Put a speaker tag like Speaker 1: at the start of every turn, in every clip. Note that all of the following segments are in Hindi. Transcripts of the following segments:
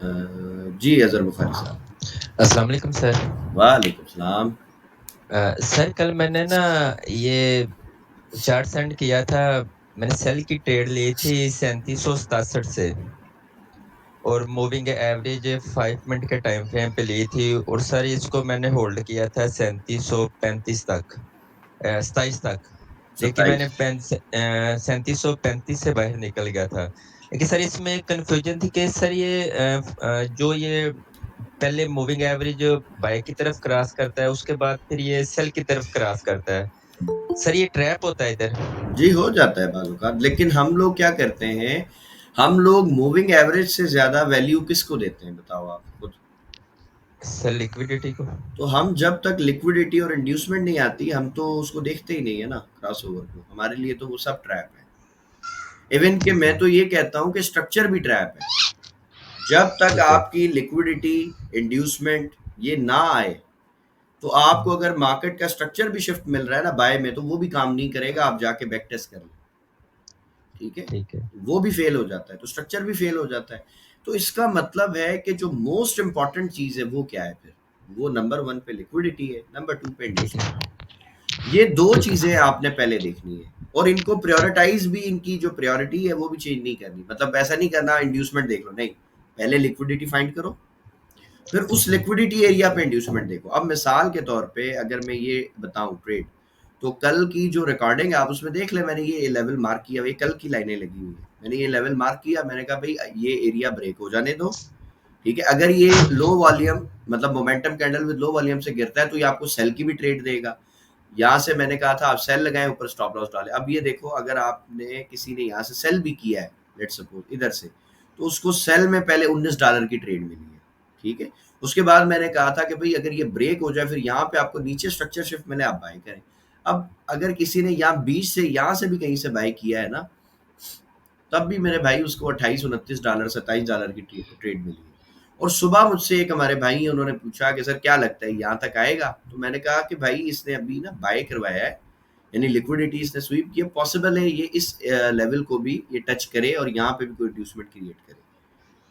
Speaker 1: जी अज़हर बुखारी साहब।
Speaker 2: अस्सलाम वालेकुम सर।
Speaker 1: वालेकुम सलाम।
Speaker 2: सर कल मैंने ना ये चार्ट सेंड किया था। मैंने सेल की ट्रेड ली थी 3767 से और मूविंग एवरेज 5 मिनट के टाइम फ्रेम पे ली थी और सर इसको मैंने होल्ड किया था 3735 तक, 27 तक। लेकिन मैंने
Speaker 1: 27।
Speaker 2: 3735 से बाहर निकल गया था। लेकिन सर इसमें कंफ्यूजन थी कि सर ये जो ये पहले मूविंग एवरेज बाय की तरफ क्रॉस करता है, उसके बाद फिर ये सेल की तरफ क्रॉस करता है। सर ये ट्रैप होता है इधर?
Speaker 1: जी हो जाता है बाज़-औक़ात, लेकिन हम लोग क्या करते हैं, हम लोग मूविंग एवरेज से ज़्यादा वैल्यू किसको देते हैं बताओ आप खुद?
Speaker 2: सर लिक्विडिटी को।
Speaker 1: तो हम जब तक लिक्विडिटी और इंड्यूसमेंट नहीं आती, हम तो उसको देखते ही नहीं है ना क्रॉसओवर को। हमारे लिए तो वो सब ट्रैप है। इवन कि
Speaker 2: ठीक
Speaker 1: मैं
Speaker 2: है।
Speaker 1: तो ये कहता हूँ कि स्ट्रक्चर भी ट्रैप है। जब तक
Speaker 2: ठीक है।
Speaker 1: आपकी लिक्विडिटी, इंड्यूसमेंट ये ना आए, तो आपको अगर मार्केट का स्ट्रक्चर भी शिफ्ट मिल रहा है ना बाय में, तो वो भी काम नहीं करेगा। आप जाके बैक टेस्ट कर लें, ठीक है?
Speaker 2: ठीक है।
Speaker 1: वो भी फेल हो जाता है, तो स्ट्रक्चर भी फेल हो जाता है। तो इसका मतलब है कि जो मोस्ट इम्पोर्टेंट चीज़ है वो क्या है फिर? वो नंबर 1 पे लिक्विडिटी है, नंबर 2 पे
Speaker 2: ठीक
Speaker 1: इंड्यूसमेंट
Speaker 2: है।
Speaker 1: है। ये 2
Speaker 2: ठीक
Speaker 1: चीज़ें
Speaker 2: है।
Speaker 1: आपने पहले देखनी है और इनको प्रायोरिटाइज़ भी, इनकी जो प्रायोरिटी है वो भी चेंज नहीं करनी। मतलब ऐसा नहीं करना इंड्यूसमेंट देख लो, नहीं। पहले लिक्विडिटी फाइंड करो, फिर उस
Speaker 2: ठीक है।
Speaker 1: लिक्विडिटी एरिया पे इंड्यूसमेंट देखो। अब मिसाल के तौर पे अगर मैं ये बताऊं ट्रेड, तो कल की जो रिकॉर्डिंग है आप उसमें देख ले, मैंने ये लेवल मार्क किया, भाई कल की लाइनें लगी हुई है, मैंने ये लेवल मार्क किया, मैंने कहा भाई ये एरिया ब्रेक हो जाने दो, ठीक है? अगर ये लो वॉल्यूम, मतलब momentum candle with low volume से गिरता है, तो ये आपको सेल की भी ट्रेड देगा। यहाँ से मैंने कहा था आप सेल लगाएं, ऊपर स्टॉप लॉस डालें। अब ये देखो, अगर आपने किसी ने यहाँ से सेल भी किया है, लेट्स सपोज इधर से, तो उसको सेल में पहले $19 की ट्रेड मिली है, ठीक है? उसके बाद मैंने कहा था कि भाई अगर ये ब्रेक हो जाए, फिर यहाँ पे आपको नीचे स्ट्रक्चर शिफ्ट मिले, आप बाय करें। अब अगर किसी ने यहाँ 20 से, यहाँ से भी कहीं से बाय किया है ना, तब भी मेरे भाई उसको $28-29, $27 की ट्रेड मिली है। और सुबह मुझसे एक हमारे भाई हैं, उन्होंने पूछा कि सर क्या लगता है यहाँ तक आएगा? तो मैंने कहा कि भाई इसने अभी ना बाय करवाया है, यानी लिक्विडिटी इसने स्वीप की है, पॉसिबल है ये इस लेवल को भी ये टच करे और यहाँ पे भी कोई इंड्यूसमेंट क्रिएट करे,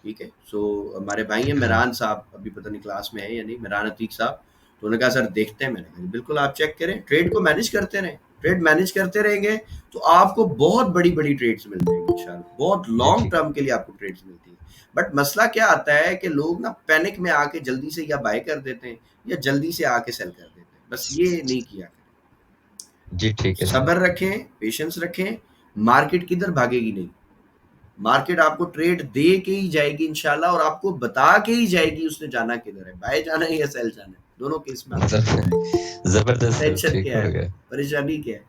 Speaker 1: ठीक है? सो हमारे भाई हैं मेहरान साहब, अभी पता नहीं क्लास में है या नहीं, मेहरान अतीक साहब। तो उन्होंने कहा सर देखते हैं। मैंने कहा बिल्कुल आप चेक करें, ट्रेड को मैनेज करते रहें। ट्रेड मैनेज करते रहेंगे तो आपको बहुत बड़ी-बड़ी ट्रेड्स मिल जाएँगी इंशाल्लाह। बहुत
Speaker 2: जी
Speaker 1: लॉन्ग
Speaker 2: ठीक।
Speaker 1: टर्म के लिए आपको ट्रेड्स मिलती हैं। बट मसला क्या आता है कि लोग ना पैनिक में आके जल्दी से या बाय कर देते हैं या जल्दी से आके सेल कर देते हैं। बस ये नहीं किया करें।
Speaker 2: जी ठीक है सर।
Speaker 1: सब्र रखें, पेशेंस रखें, मार्केट किधर भागेगी नहीं। मार्केट आपको ट्रेड दे के ही जाएगी इंशाल्लाह, और आपको बता के ही जाएगी उसने जाना किधर है, बाय जाना है या सेल जाना है। दोनों केस में आपको बता
Speaker 2: मतलब
Speaker 1: देगी।
Speaker 2: जबरदस्त सर,
Speaker 1: टेंशन
Speaker 2: ठीक
Speaker 1: क्या
Speaker 2: हो
Speaker 1: है,
Speaker 2: गया।
Speaker 1: परेशानी क्या है,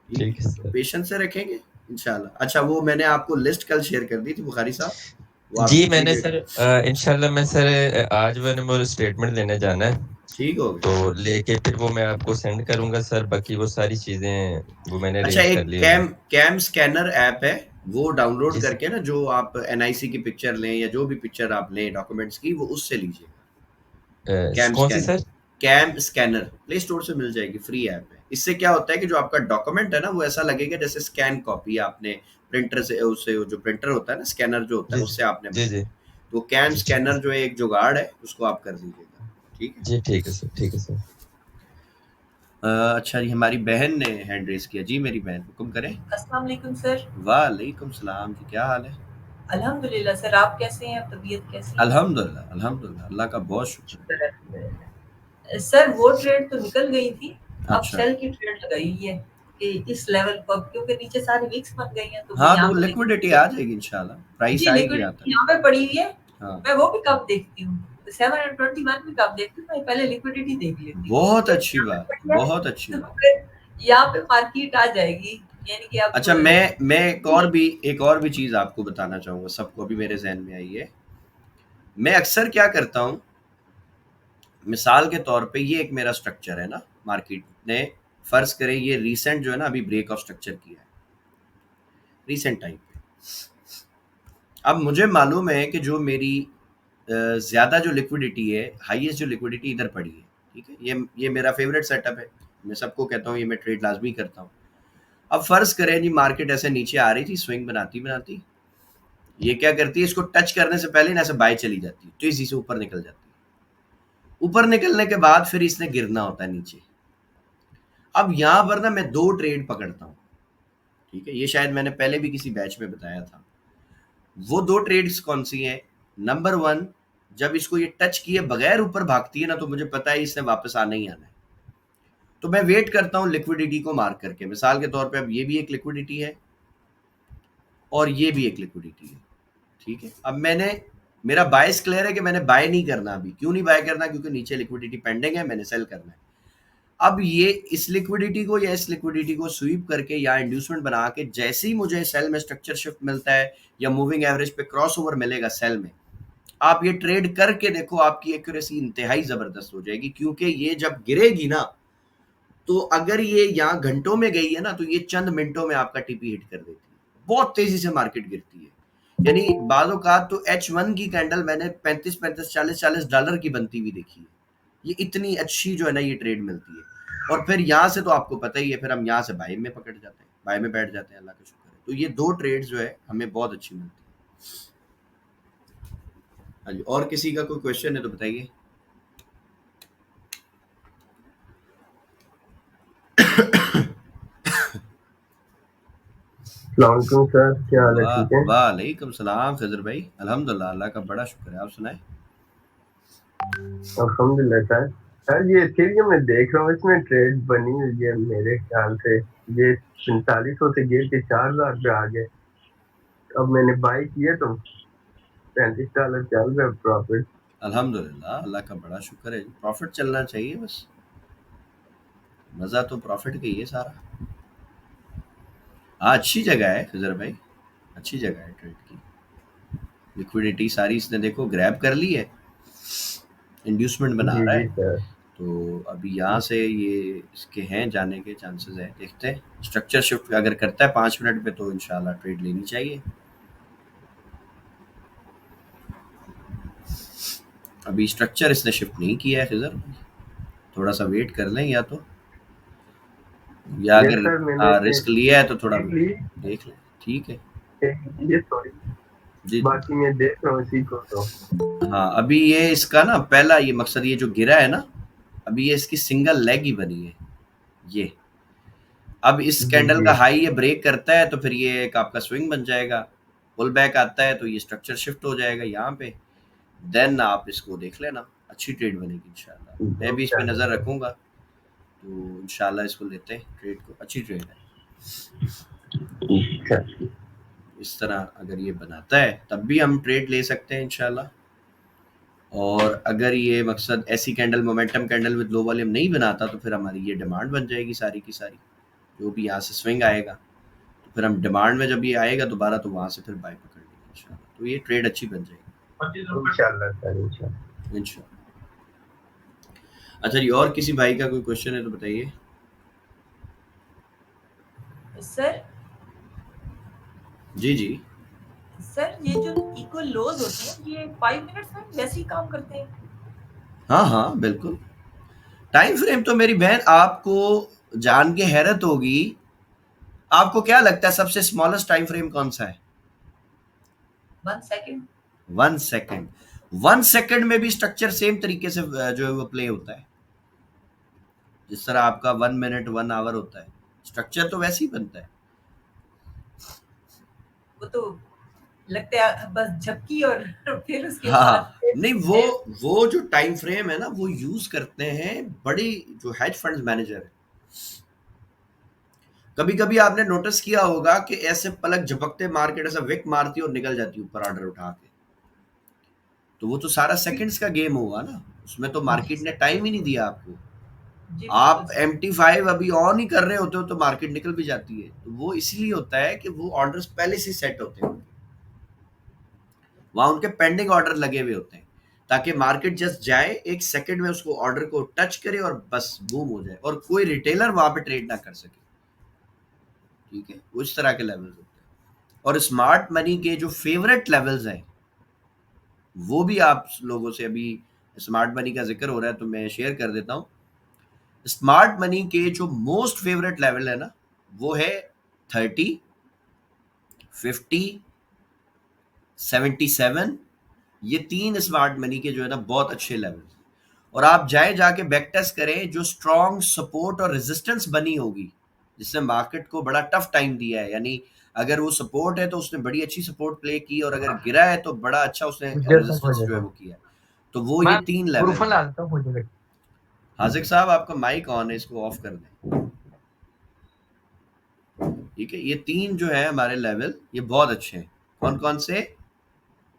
Speaker 1: ठीक
Speaker 2: ठीक
Speaker 1: है?
Speaker 2: है
Speaker 1: तो
Speaker 2: सर।
Speaker 1: पेशेंस से रखेंगे इंशाल्लाह। अच्छा, वो मैंने आपको लिस्ट कल शेयर कर दी थी बुखारी साहब, वो आप
Speaker 2: जी
Speaker 1: देख
Speaker 2: मैंने
Speaker 1: लीजिएगा।
Speaker 2: सर इंशाल्लाह मैं सर आज मैंने वो स्टेटमेंट लेने जाना है,
Speaker 1: ठीक हो
Speaker 2: तो
Speaker 1: गया।
Speaker 2: लेके फिर वो मैं आपको सेंड करूंगा सर। बाकी वो सारी चीजें वो मैंने
Speaker 1: अच्छा,
Speaker 2: अरेंज कर
Speaker 1: एक
Speaker 2: ली हुई
Speaker 1: कैम
Speaker 2: हैं।
Speaker 1: कैम स्कैनर ऐप है, वो डाउनलोड
Speaker 2: जी सर।
Speaker 1: करके ना, जो आप एनआईसी की पिक्चर लें या जो भी पिक्चर आप लें डॉक्यूमेंट्स की, वो उससे लीजिएगा। कैम
Speaker 2: कौन सी
Speaker 1: scanner,
Speaker 2: sir?
Speaker 1: CamScanner play store से मिल जाएगी, फ्री ऐप है। इससे क्या होता है कि जो आपका डॉक्यूमेंट है ना, वो ऐसा लगेगा जैसे स्कैन कॉपी आपने प्रिंटर से, उससे जो प्रिंटर होता है ना, स्कैनर जो होता है
Speaker 2: जी
Speaker 1: उससे आपने
Speaker 2: जी
Speaker 1: बनाया
Speaker 2: जी
Speaker 1: है। तो कैम
Speaker 2: जी ठीक है
Speaker 1: स्कैनर
Speaker 2: सर।
Speaker 1: जो है एक जुगाड़ है, उसको आप कर दीजिएगा, ठीक है?
Speaker 2: जी ठीक है सर। ठीक है सर।
Speaker 1: अच्छा जी, हमारी बहन ने हैंड रेस किया। जी मेरी बहन, हुक्म करें।
Speaker 3: अस्सलाम वालेकुम सर।
Speaker 1: वालेकुम सलाम जी, क्या हाल है?
Speaker 3: अल्हम्दुलिल्लाह सर, आप कैसे हैं? तबीयत कैसी है?
Speaker 1: अल्हम्दुलिल्लाह, अल्हम्दुलिल्लाह, अल्लाह का बहुत शुक्र है।
Speaker 3: शुक्र है अल्हम्दुलिल्लाह। सर वो ट्रेड तो निकल गई थी, अब
Speaker 1: अच्छा।
Speaker 3: सेल की ट्रेड लगाई हुई है कि इस लेवल को, अब क्योंकि नीचे सारी विक्स बन गई हैं तो भी
Speaker 1: हाँ, तो
Speaker 3: यहाँ
Speaker 1: वो
Speaker 3: पे
Speaker 1: लिक्विडिटी
Speaker 3: लिक्विडिटी
Speaker 1: आ जाएगी इंशाल्लाह, प्राइस
Speaker 3: जी
Speaker 1: आएगी यहाँ
Speaker 3: लिक्विडिटी
Speaker 1: तक।
Speaker 3: यहाँ पे पड़ी हुई है।
Speaker 1: हाँ,
Speaker 3: मैं वो भी कब देखती हूँ, 721 भी कब देखती हूँ, मैं पहले लिक्विडिटी देख लेती हूँ
Speaker 1: बहुत
Speaker 3: कि
Speaker 1: अच्छी
Speaker 3: यहाँ पे
Speaker 1: बात,
Speaker 3: पड़ी है
Speaker 1: बहुत अच्छी
Speaker 3: तो
Speaker 1: बात।
Speaker 3: फिर यहाँ पे मार्केट आ जाएगी, यानी कि अब
Speaker 1: अच्छा, मैं एक और भी चीज़ आपको बताना चाहूँगा, सबको अभी मेरे ज़हन में आई है। मैं अक्सर क्या करता हूँ, मिसाल के तौर पे ये एक मेरा स्ट्रक्चर है ना, मार्केट ने फ़र्ज़ करें ये रीसेंट जो है ना, अभी ब्रेक ऑफ स्ट्रक्चर किया है, रीसेंट टाइम पे। अब मुझे मालूम है कि जो मेरी ज़्यादा जो लिक्विडिटी है, हाईएस्ट जो लिक्विडिटी इधर पड़ी है, ठीक है? ये मेरा फ़ेवरेट सेटअप है। मैं सबको कहता हूँ ये मैं ट्रेड लाज़मी करता हूँ। अब फ़र्ज़ करें जी मार्केट ऐसे नीचे आ रही थी स्विंग बनाती-बनाती, ये क्या करती है, इसको टच करने से पहले ना ऐसे बाय चली जाती है, तेजी से ऊपर निकल जाती है। ऊपर निकलने के बाद फिर इसने गिरना होता है नीचे। अब यहां पर ना मैं 2 ट्रेड पकड़ता हूँ, ठीक है? ये शायद मैंने पहले भी किसी बैच में बताया था। वो 2 ट्रेड्स कौन-सी हैं? नंबर 1, जब इसको ये टच किए बगैर ऊपर भागती है ना, तो मुझे पता है इसने वापस आना ही आना है। तो मैं वेट करता हूँ लिक्विडिटी को मार्क करके। मिसाल के तौर पे अब ये भी एक लिक्विडिटी है और ये भी एक लिक्विडिटी है, ठीक है? अब मेरा बायस क्लियर है कि मैंने बाय नहीं करना अभी। क्यों नहीं बाय करना? क्योंकि नीचे लिक्विडिटी पेंडिंग है, मैंने सेल करना है। अब ये इस लिक्विडिटी को या इस लिक्विडिटी को स्वीप करके या इंड्यूसमेंट बना के जैसे ही मुझे सेल में स्ट्रक्चर शिफ्ट मिलता है या मूविंग एवरेज पे क्रॉस ओवर मिलेगा सेल में, आप ये ट्रेड करके देखो, आपकी एक्यूरेसी इंतहाई जबरदस्त हो जाएगी। क्योंकि ये जब गिरेगी ना, तो अगर ये यहाँ घंटों में गई है ना, तो ये चंद मिनटों में आपका टीपी हिट कर देती है। बहुत तेजी से मार्केट गिरती है। यानी बाज़ औक़ात तो H1 की कैंडल मैंने 35-35, 40-40 डॉलर की बनती हुई देखी है। ये इतनी अच्छी जो है ना ये ट्रेड मिलती है। और फिर यहाँ से तो आपको पता ही है, फिर हम यहाँ से बाय में पकड़ जाते हैं, बाय में बैठ जाते हैं, अल्लाह का शुक्र है। तो ये 2 ट्रेड्स जो है हमें बहुत अच्छी मिलती है। हाँ जी, और किसी का कोई क्वेश्चन है तो बताइए?
Speaker 4: अस्सलामुअलैकुम सर, क्या हाल है? ठीक है?
Speaker 1: वालेकुम सलाम खजर भाई, अल्हम्दुलिल्लाह, अल्लाह का बड़ा शुक्र है। आप सुनाए?
Speaker 4: अल्हम्दुलिल्लाह सर। सर ये इथेरियम में देख रहा हूँ, इसमें ट्रेड बनी हुई है मेरे ख्याल से। ये 4500 से गिर के 4000 पे आ गए। अब मैंने बाई किए तो $35 चल रहा है प्रॉफिट।
Speaker 1: अल्हम्दुलिल्लाह, अल्लाह का बड़ा शुक्र है। प्रॉफिट चलना चाहिए बस, मज़ा तो प्रॉफिट का ही है सारा। हाँ, अच्छी जगह है खजर भाई, अच्छी जगह है ट्रेड की। लिक्विडिटी सारी इसने देखो ग्रैब कर ली है, इंड्यूसमेंट बना
Speaker 4: जी
Speaker 1: रहा
Speaker 4: जी
Speaker 1: है।
Speaker 4: सर।
Speaker 1: तो अभी यहाँ से ये इसके हैं जाने के चांसेस है, देखते हैं। स्ट्रक्चर शिफ्ट अगर करता है 5 मिनट पे तो इंशाल्लाह ट्रेड लेनी चाहिए। अभी स्ट्रक्चर इसने शिफ्ट नहीं किया है खजर, थोड़ा सा वेट कर लें, या तो या
Speaker 4: यस
Speaker 1: अगर
Speaker 4: सर, मैंने
Speaker 1: रिस्क लिया है तो थोड़ा
Speaker 4: देख ली।
Speaker 1: देख लें, ठीक है?
Speaker 4: ये सॉरी,
Speaker 1: जी जी।
Speaker 4: बाकी मैं देख रहा हूँ इसी को तो।
Speaker 1: हाँ, अभी ये इसका ना पहला ये मकसद, ये जो गिरा है ना, अभी ये इसकी सिंगल लेग ही बनी है ये। अब इस
Speaker 4: जी
Speaker 1: कैंडल
Speaker 4: जी
Speaker 1: का हाई ये ब्रेक करता है तो फिर ये एक आपका स्विंग बन जाएगा। पुल बैक आता है तो ये स्ट्रक्चर शिफ्ट हो जाएगा यहाँ पे। देन आप इसको देख लेना, अच्छी ट्रेड बनेगी इंशाल्लाह। मैं भी इस पे नज़र रखूंगा, तो इंशाल्लाह इसको लेते हैं ट्रेड को, अच्छी ट्रेड है।
Speaker 4: अच्छा।
Speaker 1: इस तरह अगर ये बनाता है तब भी हम ट्रेड ले सकते हैं इंशाल्लाह। और अगर ये मकसद ऐसी candle, momentum candle with low volume नहीं बनाता, तो फिर हमारी ये डिमांड बन जाएगी सारी की सारी। जो भी यहाँ से स्विंग आएगा, तो फिर हम डिमांड में जब ये आएगा दोबारा, तो वहाँ से फिर बाय पकड़ लेंगे इंशाल्लाह। तो ये ट्रेड अच्छी बन जाएगी
Speaker 4: इंशाल्लाह सर, इंशाल्लाह।
Speaker 1: इंशाल्लाह। अच्छा जी, और किसी भाई का कोई क्वेश्चन है तो बताइए?
Speaker 3: सर
Speaker 1: जी जी।
Speaker 3: सर ये जो इक्वल लोज होते हैं ये 5 मिनट्स में वैसे ही काम करते हैं?
Speaker 1: हाँ हाँ बिल्कुल। टाइम फ्रेम तो मेरी बहन आपको जान के हैरत होगी। आपको क्या लगता है सबसे स्मॉलेस्ट टाइम फ्रेम कौन सा है?
Speaker 3: 1 सेकंड।
Speaker 1: 1 सेकंड। 1 सेकंड में भी स्ट्रक्चर सेम तरीके से जो है वो प्ले होता है, जिस तरह आपका 1 मिनट 1 आवर होता है, स्ट्रक्चर तो वैसे ही बनता है।
Speaker 3: वो तो लगता है बस झपकी और फिर उसके
Speaker 1: हाँ
Speaker 3: बाद
Speaker 1: नहीं, वो जो टाइम फ्रेम है ना, वो यूज करते हैं बड़ी जो हेज फंड्स मैनेजर है। कभी कभी आपने नोटिस किया होगा कि ऐसे पलक झपकते मार्केट ऐसा विक मारती और निकल जाती है ऊपर ऑर्डर उठा के। तो वो तो सारा सेकंड्स का गेम होगा ना, उसमें तो मार्केट ने टाइम ही नहीं दिया आपको।
Speaker 3: जी
Speaker 1: आप
Speaker 3: बिल्कुल।
Speaker 1: MT5 अभी ऑन ही कर रहे होते हो तो मार्केट निकल भी जाती है। तो वो इसलिए होता है कि वो ऑर्डर्स पहले से सेट होते हैं, वहां उनके पेंडिंग ऑर्डर लगे हुए होते हैं, ताकि मार्केट जस्ट जाए, 1 सेकंड में उसको ऑर्डर को टच करे और बस बूम हो जाए, और कोई रिटेलर वहां पे ट्रेड ना कर सके। ठीक है, उस तरह के लेवल्स होते हैं। और स्मार्ट मनी के जो फेवरेट लेवल्स हैं, वो भी आप लोगों से, अभी स्मार्ट मनी का जिक्र हो रहा है तो मैं शेयर कर देता हूँ। स्मार्ट मनी के जो मोस्ट फेवरेट लेवल है ना, वो है 30, 50, 77, ये 3 स्मार्ट मनी के जो है ना बहुत अच्छे लेवल हैं। और आप जाके बैक टेस्ट करें, जो स्ट्रॉन्ग सपोर्ट और रेजिस्टेंस बनी होगी, जिसने मार्केट को बड़ा टफ टाइम दिया है, यानी अगर वो सपोर्ट है तो उसने बड़ी अच्छी सपोर्ट प्ले की, और अगर गिरा है तो बड़ा अच्छा उसने रेजिस्टेंस जो है वो किया है। तो वो ये 3 लेवल है। हाजिक साहब, आपका माइक ऑन है, इसको ऑफ कर दें। ठीक है, ये 3 जो है हमारे लेवल, ये बहुत अच्छे हैं। कौन कौन से?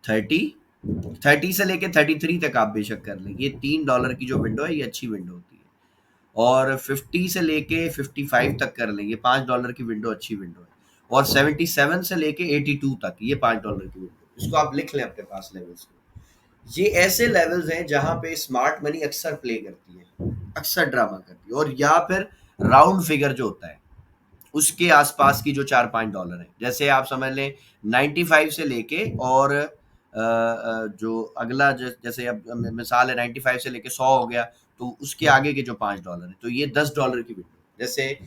Speaker 1: 30 से लेके 33 तक आप बेशक कर लें, ये $3 की जो विंडो है ये अच्छी विंडो होती है। और 50 से लेके 55 तक कर लें, ये $5 की विंडो अच्छी विंडो है। और 77 से लेके 82 तक ये $5 की विंडो, इसको आप लिख लें अपने पास लेवल्स को। ये ऐसे लेवल्स हैं जहां पे स्मार्ट मनी अक्सर प्ले करती है, अक्सर ड्रामा करती है। और या फिर राउंड फिगर जो होता है उसके आसपास की जो $4-5 है, जैसे आप समझ लें 95 से लेके और जो अगला जैसे अब मिसाल है 95 से लेके 100 हो गया, तो उसके आगे के जो $5 है, तो ये $10 की विंडो। जैसे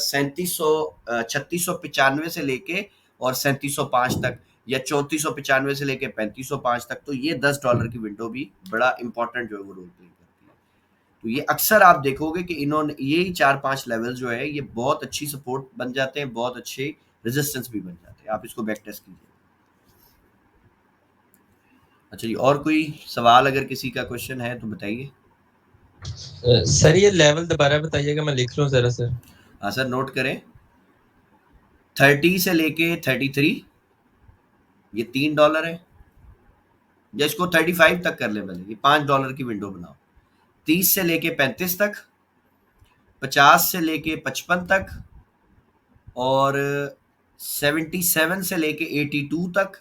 Speaker 1: 3695 से लेके और 3705 तक, या 3495 से लेके 3505 तक, तो ये $10 की विंडो भी बड़ा इंपॉर्टेंट जो है वो रोल प्ले करती है। तो ये अक्सर आप देखोगे कि इन्होंने यही 4-5 लेवल जो है ये बहुत अच्छी सपोर्ट बन जाते हैं, बहुत अच्छे रेजिस्टेंस भी बन जाते हैं। आप इसको बैक टेस्ट कीजिए। अच्छा जी, और कोई सवाल अगर किसी का क्वेश्चन है तो बताइए।
Speaker 2: सर ये लेवल दोबारा बताइएगा, मैं लिख लूं जरा सर।
Speaker 1: हाँ सर, नोट करें। 30 से लेके 33 ये $3 है, या इसको 35 तक कर ले, पहले ये $5 की विंडो बनाओ। 30 से लेके 35 तक, 50 से लेके 55 तक, और 77 से लेके 82 तक,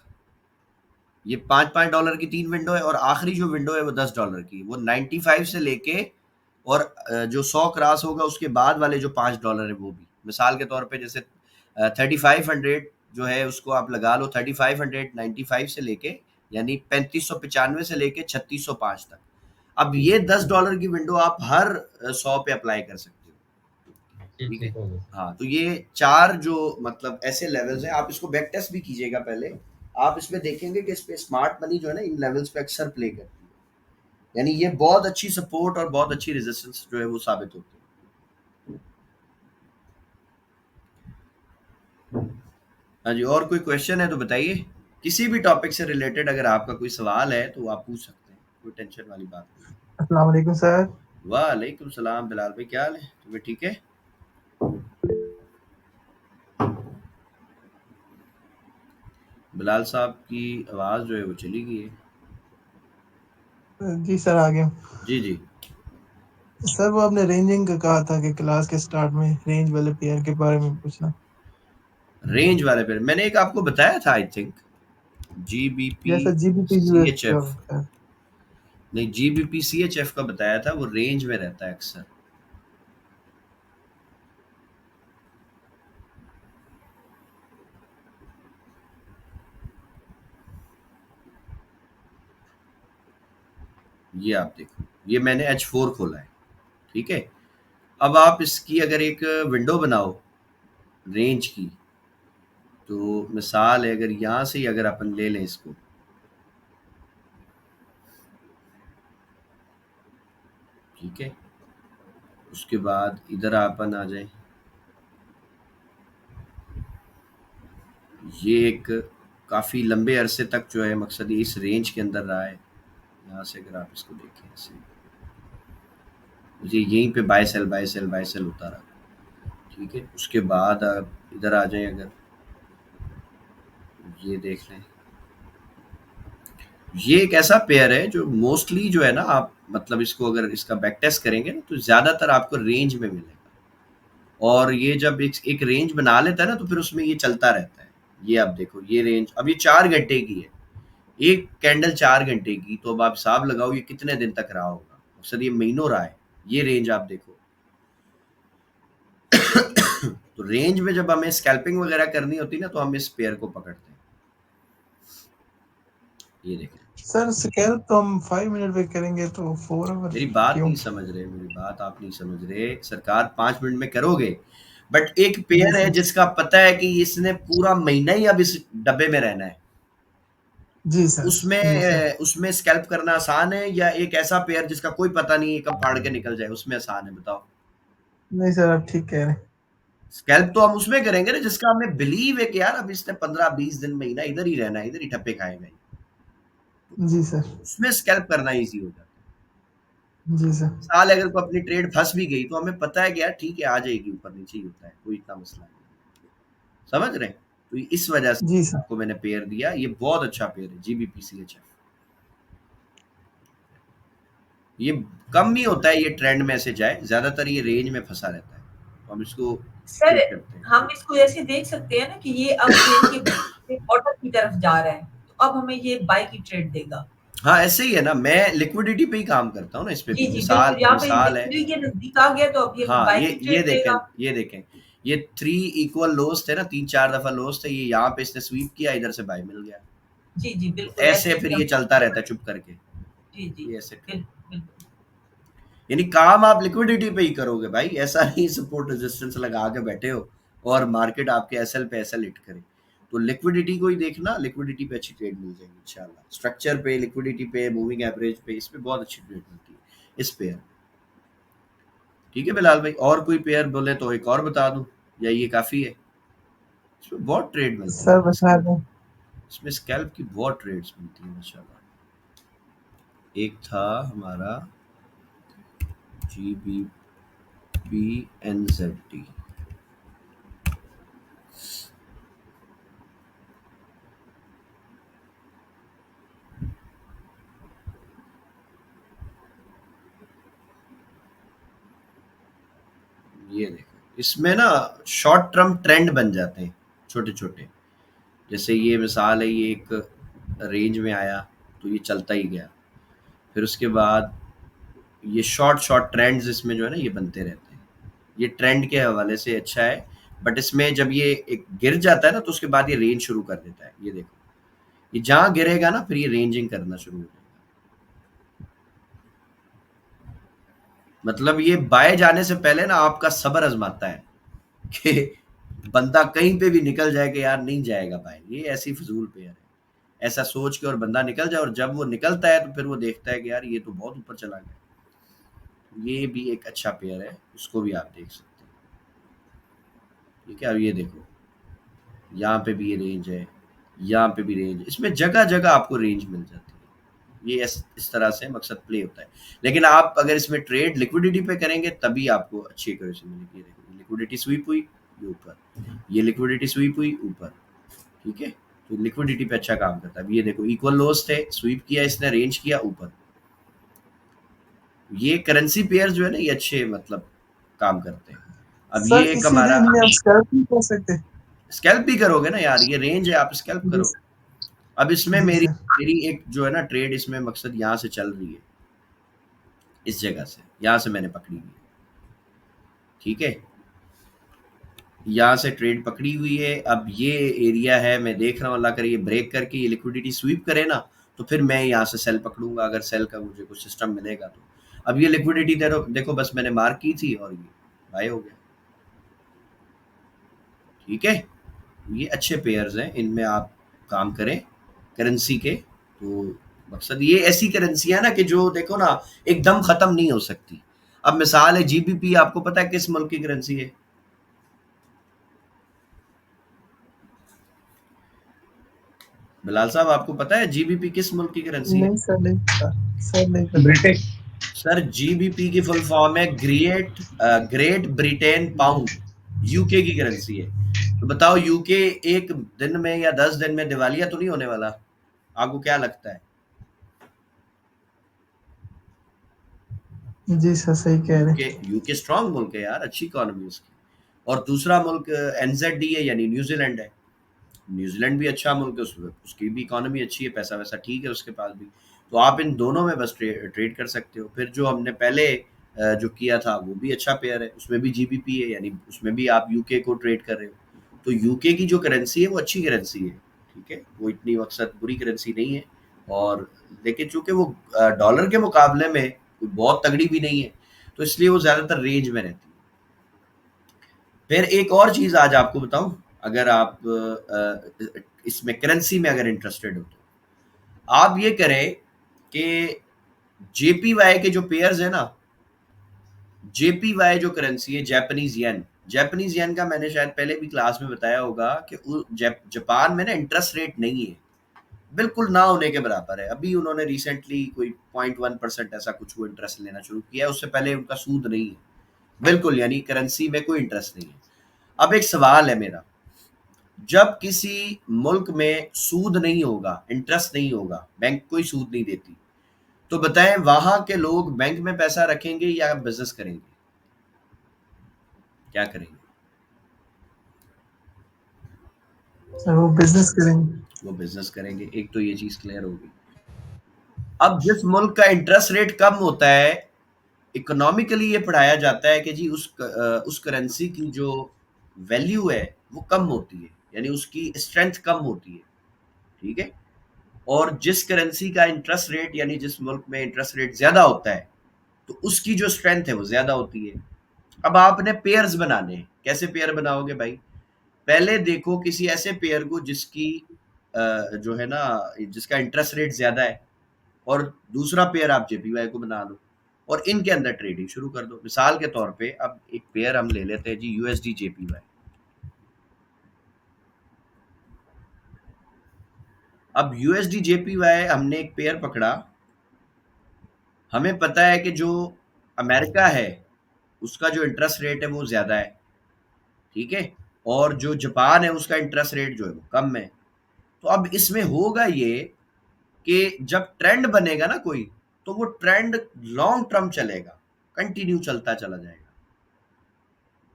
Speaker 1: ये $5-5 की 3 विंडो है। और आखिरी जो विंडो है वो $10 की, वो 95 से लेके और जो 100 क्रॉस होगा उसके बाद वाले जो $5 है वो भी। मिसाल के तौर पे जैसे 3500 जो है उसको आप लगा लो, 3595 से लेके, यानी 3595 से लेके 3605 तक। अब ये $10 की विंडो आप हर 100 पे अप्लाई कर सकते हो। ठीक है, हाँ। तो ये 4 जो मतलब ऐसे लेवल्स हैं, आप इसको बैक टेस्ट भी कीजिएगा पहले। आप इसमें देखेंगे कि इस पे स्मार्ट मनी जो है ना इन लेवल्स पे अक्सर प्ले करती है, यानी ये बहुत अच्छी सपोर्ट और बहुत अच्छी रेजिस्टेंस जो है वो साबित होती है। हाँ जी, और कोई क्वेश्चन है तो बताइए। किसी भी टॉपिक से रिलेटेड अगर आपका कोई सवाल है तो आप पूछ सकते हैं, कोई टेंशन वाली बात नहीं।
Speaker 5: अस्सलाम वालेकुम सर।
Speaker 1: वालेकुम सलाम बिलाल भाई, क्या हाल है? तुम्हें ठीक है? बिलाल साहब की आवाज जो है वो चली गई है।
Speaker 5: जी सर, आ गया।
Speaker 1: जी जी
Speaker 5: सर वो आपने रेंजिंग का कहा था कि क्लास के स्टार्ट में रेंज वाले पेयर के बारे में पूछना।
Speaker 1: रेंज वाले पे मैंने एक आपको बताया था, आई थिंक GBP
Speaker 5: जैसा जीबीपी
Speaker 1: CHF,
Speaker 5: यूएस
Speaker 1: नहीं GBP CHF का बताया था, वो रेंज में रहता है अक्सर। ये आप देखो, ये मैंने H4 खोला है, ठीक है। अब आप इसकी अगर एक विंडो बनाओ रेंज की, तो मिसाल है अगर यहाँ से ही अगर अपन ले लें इसको, ठीक है, उसके बाद इधर अपन आ जाए, ये एक काफ़ी लंबे अरसे तक जो है मकसद इस रेंज के अंदर रहा है। यहाँ से अगर आप इसको देखें ऐसे, मुझे यहीं पे buy sell buy sell buy sell होता रहा, ठीक है। उसके बाद आप इधर आ जाएं, अगर ये देख लें, ये एक ऐसा पेयर है जो मोस्टली जो है ना, आप मतलब इसको अगर इसका बैक टेस्ट करेंगे ना तो ज़्यादातर आपको रेंज में मिलेगा। और ये जब एक रेंज बना लेता है ना तो फिर उसमें ये चलता रहता है। ये आप देखो, ये रेंज अब ये 4 घंटे की है, एक कैंडल 4 घंटे की, तो अब आप हिसाब लगाओ ये कितने दिन तक रहा होगा। अक्सर ये महीनों रहा है, ये रेंज आप देखो। तो रेंज में जब हमें स्कैल्पिंग वगैरह करनी होती है ना तो हम इस पेयर को पकड़ते हैं। ये देखें,
Speaker 5: सर स्कैल्प तो हम 5 मिनट पे करेंगे तो 4 आवर
Speaker 1: मेरी बात
Speaker 5: क्यों?
Speaker 1: नहीं समझ रहे, मेरी बात आप नहीं समझ रहे। सरकार 5 मिनट में करोगे, बट एक पेयर है जिसका पता है कि इसने पूरा महीना ही अब इस डब्बे में रहना है,
Speaker 5: जी सर, जी सर।
Speaker 1: उसमें स्कैल्प करना आसान है या एक ऐसा पेयर जिसका कोई पता नहीं है कब फाड़ के निकल जाए, उसमें आसान है बताओ?
Speaker 5: नहीं सर, आप ठीक कह रहे हैं।
Speaker 1: स्कैल्प तो हम उसमें करेंगे ना जिसका हमें बिलीव है कि यार अब इसने 15-20 दिन महीना इधर ही रहना है, इधर ही ठप्पे खाएगा ये।
Speaker 5: जी सर,
Speaker 1: उसमें स्कैल्प करना ईजी हो जाता है।
Speaker 5: जी सर,
Speaker 1: साल अगर को अपनी ट्रेड फंस भी गई तो हमें पता है कि यार ठीक है आ जाएगी, ऊपर नीचे ही होता है, कोई इतना मसला नहीं। समझ रहे हैं? तो इस वजह से
Speaker 5: जी सर।
Speaker 1: आपको मैंने पेयर दिया, ये बहुत अच्छा पेयर है GBP-CHF। ये कम ही होता है ये ट्रेंड में ऐसे जाए, ज्यादातर ये रेंज में फंसा रहता है, तो हम इसको
Speaker 3: सर
Speaker 1: ट्रेड करते हैं।
Speaker 3: हम इसको ऐसे देख सकते हैं ना कि ये अब ट्रेंड के बॉटम की तरफ जा रहा है, तो अब हमें ये बाय की ट्रेड देगा।
Speaker 1: हाँ ऐसे ही है ना, मैं लिक्विडिटी पे ही काम करता हूँ ना, इस पे
Speaker 3: जी
Speaker 1: भी
Speaker 3: जी
Speaker 1: मिसाल
Speaker 3: बिल्कुल, यहाँ पे
Speaker 1: मिसाल है।
Speaker 3: लिक्विडिटी के नजदीक आ गया तो अब ये हमें
Speaker 1: हाँ
Speaker 3: बाय की
Speaker 1: ये
Speaker 3: ट्रेड
Speaker 1: देखें,
Speaker 3: देगा।
Speaker 1: ये देखें, ये 3 इक्वल लोज थे ना, 3-4 दफा लोज थे, ये यहाँ पे इसने स्वीप किया, इधर से बाय मिल गया।
Speaker 3: जी जी
Speaker 1: तो
Speaker 3: बिल्कुल,
Speaker 1: ऐसे
Speaker 3: ऐसे
Speaker 1: फिर
Speaker 3: ही
Speaker 1: ये
Speaker 3: हम
Speaker 1: चलता रहता है चुप करके,
Speaker 3: जी जी
Speaker 1: ये ऐसे ट्रेड।
Speaker 3: बिल्कुल बिल्कुल।
Speaker 1: यानी काम आप लिक्विडिटी पे ही करोगे भाई, ऐसा नहीं सपोर्ट रेजिस्टेंस लगा के बैठे हो और मार्केट आपके एसएल पे एसएल हिट करे। तो लिक्विडिटी को ही देखना, लिक्विडिटी पे अच्छी ट्रेड मिल जाएगी इंशाल्लाह। स्ट्रक्चर पे, लिक्विडिटी पे, मूविंग एवरेज पे, इस पे बहुत अच्छी ट्रेड मिलती है इस पेयर। ठीक है बिलाल भाई, और कोई पेयर बोले तो एक और बता दूं या ये काफी है? इसमें बहुत ट्रेड मिलती
Speaker 5: सर
Speaker 1: है
Speaker 5: बता
Speaker 1: स्कैल्प,
Speaker 5: दें।
Speaker 1: इसमें स्कैल्प की बहुत ट्रेड्स मिलती है माशाल्लाह। एक था हमारा GBP-NZD, ये देखो इसमें ना शॉर्ट टर्म ट्रेंड बन जाते हैं छोटे छोटे। जैसे ये मिसाल है, ये एक रेंज में आया तो ये चलता ही गया, फिर उसके बाद ये शॉर्ट शॉर्ट ट्रेंड्स इसमें जो है ना ये बनते रहते हैं। ये ट्रेंड के हवाले से अच्छा है, बट इसमें जब ये एक गिर जाता है ना तो उसके बाद ये रेंज शुरू कर देता है। ये देखो, ये जहां गिरेगा ना फिर ये रेंजिंग करना शुरू हो जाएगा। मतलब ये बाय जाने से पहले ना आपका सब्र आजमाता है कि बंदा कहीं पे भी निकल जाए कि यार नहीं जाएगा भाई, ये ऐसी फजूल पेयर है, ऐसा सोच के और बंदा निकल जाए, और जब वो निकलता है तो फिर वो देखता है कि यार ये तो बहुत ऊपर चला गया। ये भी एक अच्छा पेयर है, उसको भी आप देख सकते हैं। ठीक है, अब ये देखो यहाँ पे भी ये रेंज है, यहाँ पे भी रेंज, इसमें जगह जगह आपको रेंज मिल जाती है। ये इस तरह से मकसद प्ले होता है। लेकिन आप अगर इसमें ट्रेड लिक्विडिटी पे करेंगे तभी आपको अच्छी एक्यूरेसी मिलेगी। ये देखो, लिक्विडिटी स्वीप हुई, ये ऊपर, ये लिक्विडिटी स्वीप हुई ऊपर। ठीक है, तो लिक्विडिटी पे अच्छा काम करता है। अब ये देखो इक्वल लोस थे, स्वीप किया इसने, रेंज किया ऊपर। ये करेंसी पेयर जो है ना ये अच्छे मतलब काम करते हैं। अब ये
Speaker 5: सर
Speaker 1: एक
Speaker 5: इसी
Speaker 1: हमारा
Speaker 5: रेंज में आप स्कैल्प नहीं कर सकते?
Speaker 1: स्कैल्प भी करोगे ना यार, ये रेंज है, आप स्कैल्प
Speaker 5: जी
Speaker 1: करो। अब इसमें
Speaker 5: जी
Speaker 1: मेरी
Speaker 5: सर।
Speaker 1: मेरी एक जो है ना ट्रेड, इसमें मकसद यहाँ से चल रही है, इस जगह से, यहाँ से मैंने पकड़ी हुई है। ठीक है, यहाँ से ट्रेड पकड़ी हुई है। अब ये एरिया है, मैं देख रहा हूँ अल्लाह करे ये ब्रेक करके ये लिक्विडिटी स्वीप करे ना, तो फिर मैं यहाँ से सेल पकड़ूंगा, अगर सेल का मुझे कुछ सिस्टम मिलेगा तो। अब ये लिक्विडिटी देखो बस मैंने मार्क की थी और ये बाय हो गया। ठीक है, ये अच्छे पेयर्स हैं, इनमें आप काम करें करेंसी के। तो मकसद ये ऐसी करेंसियां ना कि जो देखो ना एकदम खत्म नहीं हो सकती। अब मिसाल है GBP, आपको पता है किस मुल्क की करेंसी है? बिलाल साहब आपको पता है GBP किस मुल्क की करेंसी है?
Speaker 5: नहीं सर, नहीं पता। सर नहीं पता। ब्रिटिश।
Speaker 1: सर GBP की फुल फॉर्म है ग्रेट ब्रिटेन पाउंड, यूके की करेंसी है। तो बताओ यूके एक दिन में या 10 दिन में दिवालिया तो नहीं होने वाला? आपको क्या लगता है?
Speaker 5: जी सर, सही कह रहे
Speaker 1: यूके
Speaker 5: हैं।
Speaker 1: यूके स्ट्रांग मुल्क है यार, अच्छी इकोनॉमी उसकी। और दूसरा मुल्क NZD है, यानी न्यूजीलैंड है। न्यूजीलैंड भी अच्छा मुल्क है, उसकी भी इकोनॉमी अच्छी है, पैसा वैसा ठीक है उसके पास भी। तो आप इन दोनों में बस ट्रेड कर सकते हो। फिर जो हमने पहले जो किया था वो भी अच्छा पेयर है, उसमें भी GBP है, यानी उसमें भी आप यूके को ट्रेड कर रहे हो। तो यूके की जो करेंसी है वो अच्छी करेंसी है। ठीक है, वो इतनी मकसद बुरी करेंसी नहीं है। और लेकिन चूंकि वो डॉलर के मुकाबले में कोई बहुत तगड़ी भी नहीं है, तो इसलिए वो ज़्यादातर रेंज में रहती है। फिर एक और चीज़ आज आपको बताऊं, अगर आप इसमें करेंसी में अगर इंटरेस्टेड हो तो आप ये करें कि जेपीवाई के जो पेयर्स है ना, जेपीवाई जो करेंसी है जापानीज येन का मैंने शायद पहले भी क्लास में बताया होगा कि जापान में ना इंटरेस्ट रेट नहीं है, बिल्कुल ना होने के बराबर है। अभी उन्होंने रिसेंटली कोई 0.1% ऐसा कुछ वो इंटरेस्ट लेना शुरू किया है, उससे पहले उनका सूद नहीं है बिल्कुल, यानी करेंसी में कोई इंटरेस्ट नहीं है। अब एक सवाल है मेरा, जब किसी मुल्क में सूद नहीं होगा, इंटरेस्ट नहीं होगा, बैंक कोई सूद नहीं देती, तो बताएं वहां के लोग बैंक में पैसा रखेंगे या बिजनेस करेंगे? क्या करेंगे?
Speaker 5: वो बिजनेस करेंगे।
Speaker 1: वो बिजनेस करेंगे। एक तो ये चीज क्लियर होगी। अब जिस मुल्क का इंटरेस्ट रेट कम होता है, इकोनॉमिकली ये पढ़ाया जाता है कि जी उस करेंसी की जो वैल्यू है वो कम होती है, यानी उसकी स्ट्रेंथ कम होती है, ठीक है। और जिस करेंसी का इंटरेस्ट रेट, यानी जिस मुल्क में इंटरेस्ट रेट ज्यादा होता है, तो उसकी जो स्ट्रेंथ है वो ज्यादा होती है। अब आपने पेयर्स बनाने हैं, कैसे पेयर बनाओगे भाई? पहले देखो किसी ऐसे पेयर को जिसकी जो है ना, जिसका इंटरेस्ट रेट ज्यादा है, और दूसरा पेयर आप जेपीवाई को बना लो और इनके अंदर ट्रेडिंग शुरू कर दो। मिसाल के तौर पे अब एक पेयर हम ले लेते हैं जी, यूएसडी जेपीवाई। अब यूएसडी जेपीवाई हमने एक पेयर पकड़ा, हमें पता है कि जो अमेरिका है उसका जो इंटरेस्ट रेट है वो ज्यादा है, ठीक है, और जो जापान है उसका इंटरेस्ट रेट जो है वो कम है। तो अब इसमें होगा ये कि जब ट्रेंड बनेगा ना कोई, तो वो ट्रेंड लॉन्ग टर्म चलेगा, कंटिन्यू चलता चला जाएगा।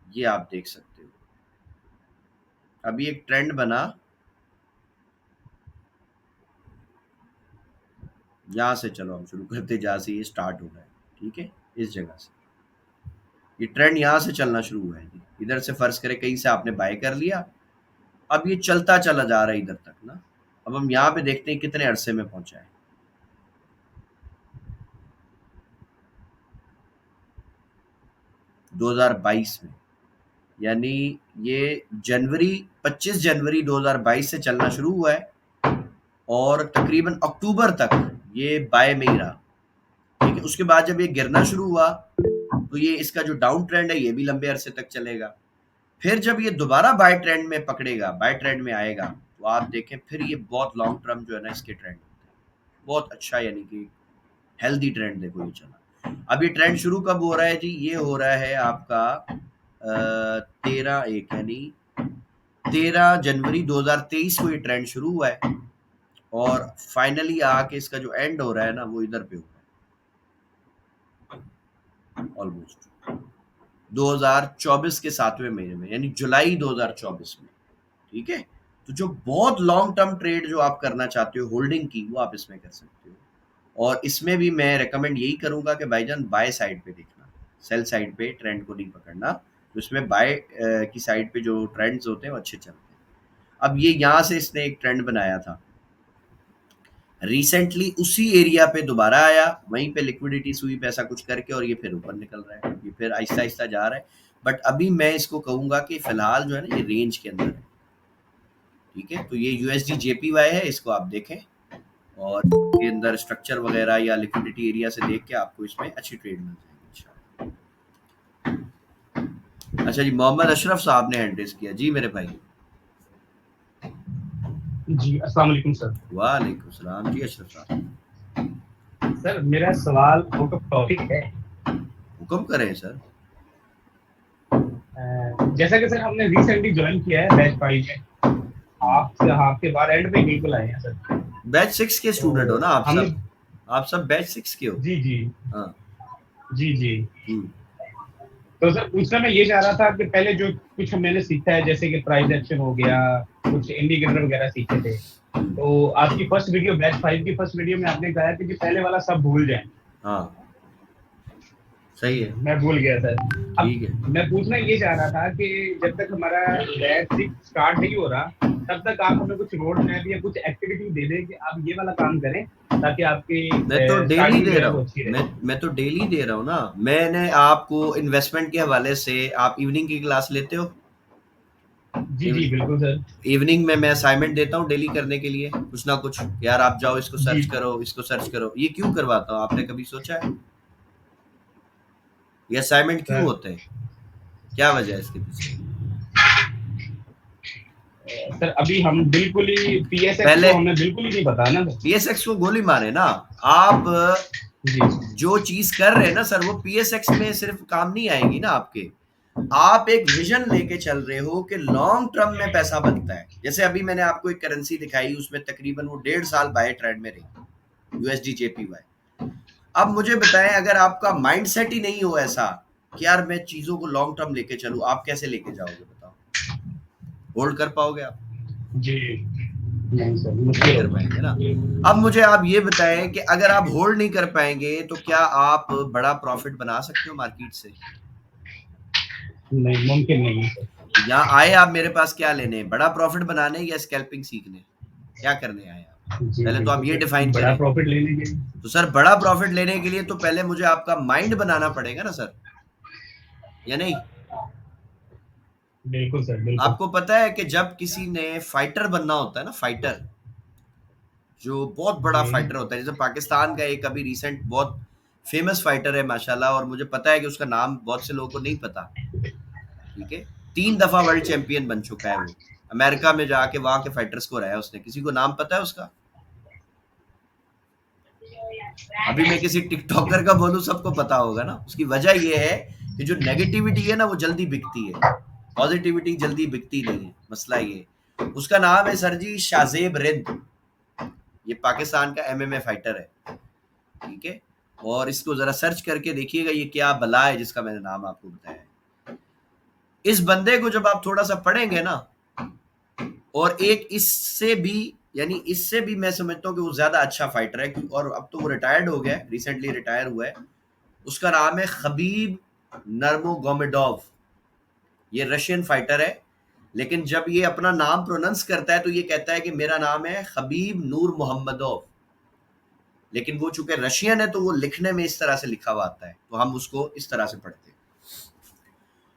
Speaker 1: ये आप देख सकते हो, अभी एक ट्रेंड बना, यहां से चलो हम शुरू करते, जहां से ये स्टार्ट हो रहा है, ठीक है, इस जगह से ये ट्रेंड यहां से चलना शुरू हुआ है। इधर से फर्ज करें कहीं से आपने बाय कर लिया, अब ये चलता चला जा रहा है इधर तक ना। अब हम यहाँ पे देखते हैं कितने अरसे में पहुंचा है। 2022 में, यानी ये 25 जनवरी 2022 से चलना शुरू हुआ है और तकरीबन अक्टूबर तक ये बाय में ही रहा, ठीक है। उसके बाद जब ये गिरना शुरू हुआ तो ये इसका जो डाउन ट्रेंड है ये भी लंबे अरसे तक चलेगा। फिर जब ये दोबारा बाय ट्रेंड में पकड़ेगा, बाय ट्रेंड में आएगा, तो आप देखें फिर ये बहुत लॉन्ग टर्म जो है ना इसके ट्रेंड होते हैं, बहुत अच्छा, यानी कि हेल्दी ट्रेंड देखो ये चला। अब ये ट्रेंड शुरू कब हो रहा है जी? ये हो रहा है आपका 13 यानी 13 जनवरी 2023 को ये ट्रेंड शुरू हुआ है और फाइनली आके इसका जो एंड हो रहा है ना वो इधर पे हो रहा है, ऑलमोस्ट 2024 के 7वें महीने में, यानी जुलाई 2024 में, ठीक है। तो जो बहुत लॉन्ग टर्म ट्रेड जो आप करना चाहते हो होल्डिंग की, वो आप इसमें कर सकते हो। और इसमें भी मैं रेकमेंड यही करूंगा कि भाईजान बाय साइड पे देखना, सेल साइड पे ट्रेंड को नहीं पकड़ना। तो इसमें बाय की साइड पे जो ट्रेंड्स होते हैं वो अच्छे चलते हैं। अब ये यहाँ से इसने एक ट्रेंड बनाया था, रिसेंटली उसी एरिया पे दोबारा आया, वहीं पे लिक्विडिटी स्वीप ऐसा कुछ करके और ये फिर ऊपर निकल रहा है, ये फिर आहिस्ता आहिस्ता जा रहा है। बट अभी मैं इसको कहूंगा कि फिलहाल जो है ना ये रेंज के अंदर है, ठीक है। तो ये यूएसडी जेपीवाई है, इसको आप देखें और के अंदर स्ट्रक्चर वगैरह या लिक्विडिटी एरिया से देख के आपको इसमें अच्छी ट्रेड मिल जाएगी इंशाल्लाह। अच्छा जी, मोहम्मद अशरफ साहब ने हैंड रेज किया जी मेरे भाई।
Speaker 6: जी अस्सलाम वालेकुम सर।
Speaker 1: वालेकुम सलाम जी अशरफ साहब।
Speaker 6: सर मेरा सवाल आउट ऑफ टॉपिक है।
Speaker 1: हुक्म करें सर।
Speaker 6: जैसा कि सर हमने रिसेंटली ज्वाइन किया है बैच 5 में, आपके बार एंड पे बिल्कुल आए हैं सर।
Speaker 1: बैच 6 के स्टूडेंट हो ना आप सब? आप सब बैच 6 के हो?
Speaker 6: जी जी
Speaker 1: हाँ
Speaker 6: जी। तो सर पूछना मैं ये चाह रहा था कि पहले जो कुछ मैंने सीखा है, जैसे कि प्राइस एक्शन हो गया, कुछ इंडिकेटर वगैरह सीखे थे, तो आपकी फर्स्ट वीडियो बैच 5 की फर्स्ट वीडियो में आपने कहा कि पहले वाला सब भूल जाएं।
Speaker 1: हाँ सही है,
Speaker 6: मैं भूल गया सर।
Speaker 1: ठीक है।
Speaker 6: मैं पूछना ये चाह रहा था कि जब तक हमारा बैच 6 स्टार्ट नहीं हो रहा, तब तक आप हमें कुछ रोड मैप या कुछ एक्टिविटी दे दें कि आप ये वाला काम करें, ताकि आपकी
Speaker 1: मैं तो डेली दे रहा हूँ, मैं तो डेली दे रहा हूँ ना। मैंने आपको इन्वेस्टमेंट के हवाले से, आप इवनिंग की क्लास लेते हो?
Speaker 6: जी जी बिल्कुल सर।
Speaker 1: इवनिंग में मैं असाइनमेंट देता हूँ डेली करने के लिए कुछ ना कुछ, यार आप जाओ इसको सर्च
Speaker 6: जी
Speaker 1: करो, इसको सर्च करो। ये क्यों करवाता हूँ, आपने कभी सोचा है ये असाइनमेंट क्यों
Speaker 6: सर
Speaker 1: होते हैं, क्या वजह है इसके पीछे?
Speaker 6: सर अभी हम बिल्कुल ही पीएसएक्स
Speaker 1: पहले
Speaker 6: को हमें बिल्कुल ही नहीं पता ना सर।
Speaker 1: पीएसएक्स को गोली मारे ना आप,
Speaker 6: जी
Speaker 1: जो चीज कर रहे हैं ना सर, वो पीएसएक्स में सिर्फ काम नहीं आएगी ना आपके। आप एक विजन लेके चल रहे हो कि लॉन्ग टर्म में पैसा बनता है। जैसे अभी मैंने आपको एक करेंसी दिखाई, उसमें तकरीबन वो 1.5 साल बाय ट्रेंड में रही, यूएसडी जेपीवाई। अब मुझे बताएं, अगर आपका माइंडसेट ही नहीं हो ऐसा कि यार मैं चीजों को लॉन्ग टर्म लेके चलूं, आप कैसे लेके जाओगे बताओ? होल्ड कर पाओगे आप?
Speaker 6: जी नहीं सर,
Speaker 1: नहीं
Speaker 6: मुश्किल
Speaker 1: कर
Speaker 6: होगा।
Speaker 1: पाएंगे ना। अब मुझे आप ये बताएं कि अगर आप होल्ड नहीं कर पाएंगे तो क्या आप बड़ा प्रॉफिट बना सकते हो मार्केट से?
Speaker 6: नहीं, मुमकिन नहीं है सर।
Speaker 1: यहाँ आए आप मेरे पास क्या लेने, बड़ा प्रॉफिट बनाने या स्कैल्पिंग सीखने, क्या करने आए आप?
Speaker 6: जी
Speaker 1: पहले तो आप
Speaker 6: बिल्कुल
Speaker 1: ये
Speaker 6: सर,
Speaker 1: डिफाइन
Speaker 6: बड़ा
Speaker 1: करें।
Speaker 6: प्रॉफिट लेने के लिए।
Speaker 1: तो सर बड़ा प्रॉफिट लेने के लिए तो पहले मुझे आपका माइंड बनाना पड़ेगा ना सर, या नहीं?
Speaker 6: बिल्कुल सर बिल्कुल।
Speaker 1: आपको पता है कि जब किसी ने फाइटर बनना होता है ना, फाइटर जो बहुत बड़ा
Speaker 6: जी
Speaker 1: फाइटर होता है, जैसे पाकिस्तान का एक अभी रिसेंट बहुत फेमस फाइटर है माशाल्लाह, और मुझे पता है कि उसका नाम बहुत से लोगों को नहीं पता, ठीक है? 3 दफा वर्ल्ड चैंपियन बन चुका है वो, अमेरिका में जाके वहां के फाइटर्स को रहा है उसने। किसी को नाम पता है उसका? अभी मैं किसी टिकटॉकर का बोलूं सबको पता होगा ना। उसकी वजह ये है कि जो नेगेटिविटी है ना वो जल्दी बिकती है, पॉजिटिविटी जल्दी बिकती नहीं है। मसला ये, उसका नाम है सर जी शाजेब रिंद। ये पाकिस्तान का एमएमए फाइटर है, ठीक है? और इसको जरा सर्च करके देखिएगा ये क्या बला है जिसका मैंने नाम आपको बताया है। इस बंदे को जब आप थोड़ा सा पढ़ेंगे ना, और एक इससे भी, यानी इससे भी मैं समझता हूँ कि वो ज्यादा अच्छा फाइटर है, और अब तो वो रिटायर्ड हो गया, रिसेंटली रिटायर हुआ है। उसका नाम है खबीब नर्मोगोमेडोव। ये रशियन फाइटर है, लेकिन जब ये अपना नाम प्रोनाउंस करता है तो ये कहता है कि मेरा नाम है खबीब नूर मोहम्मदोव। लेकिन वो चूंकि रशियन है तो वो लिखने में इस तरह से लिखा हुआ आता है, तो हम उसको इस तरह से पढ़ते हैं।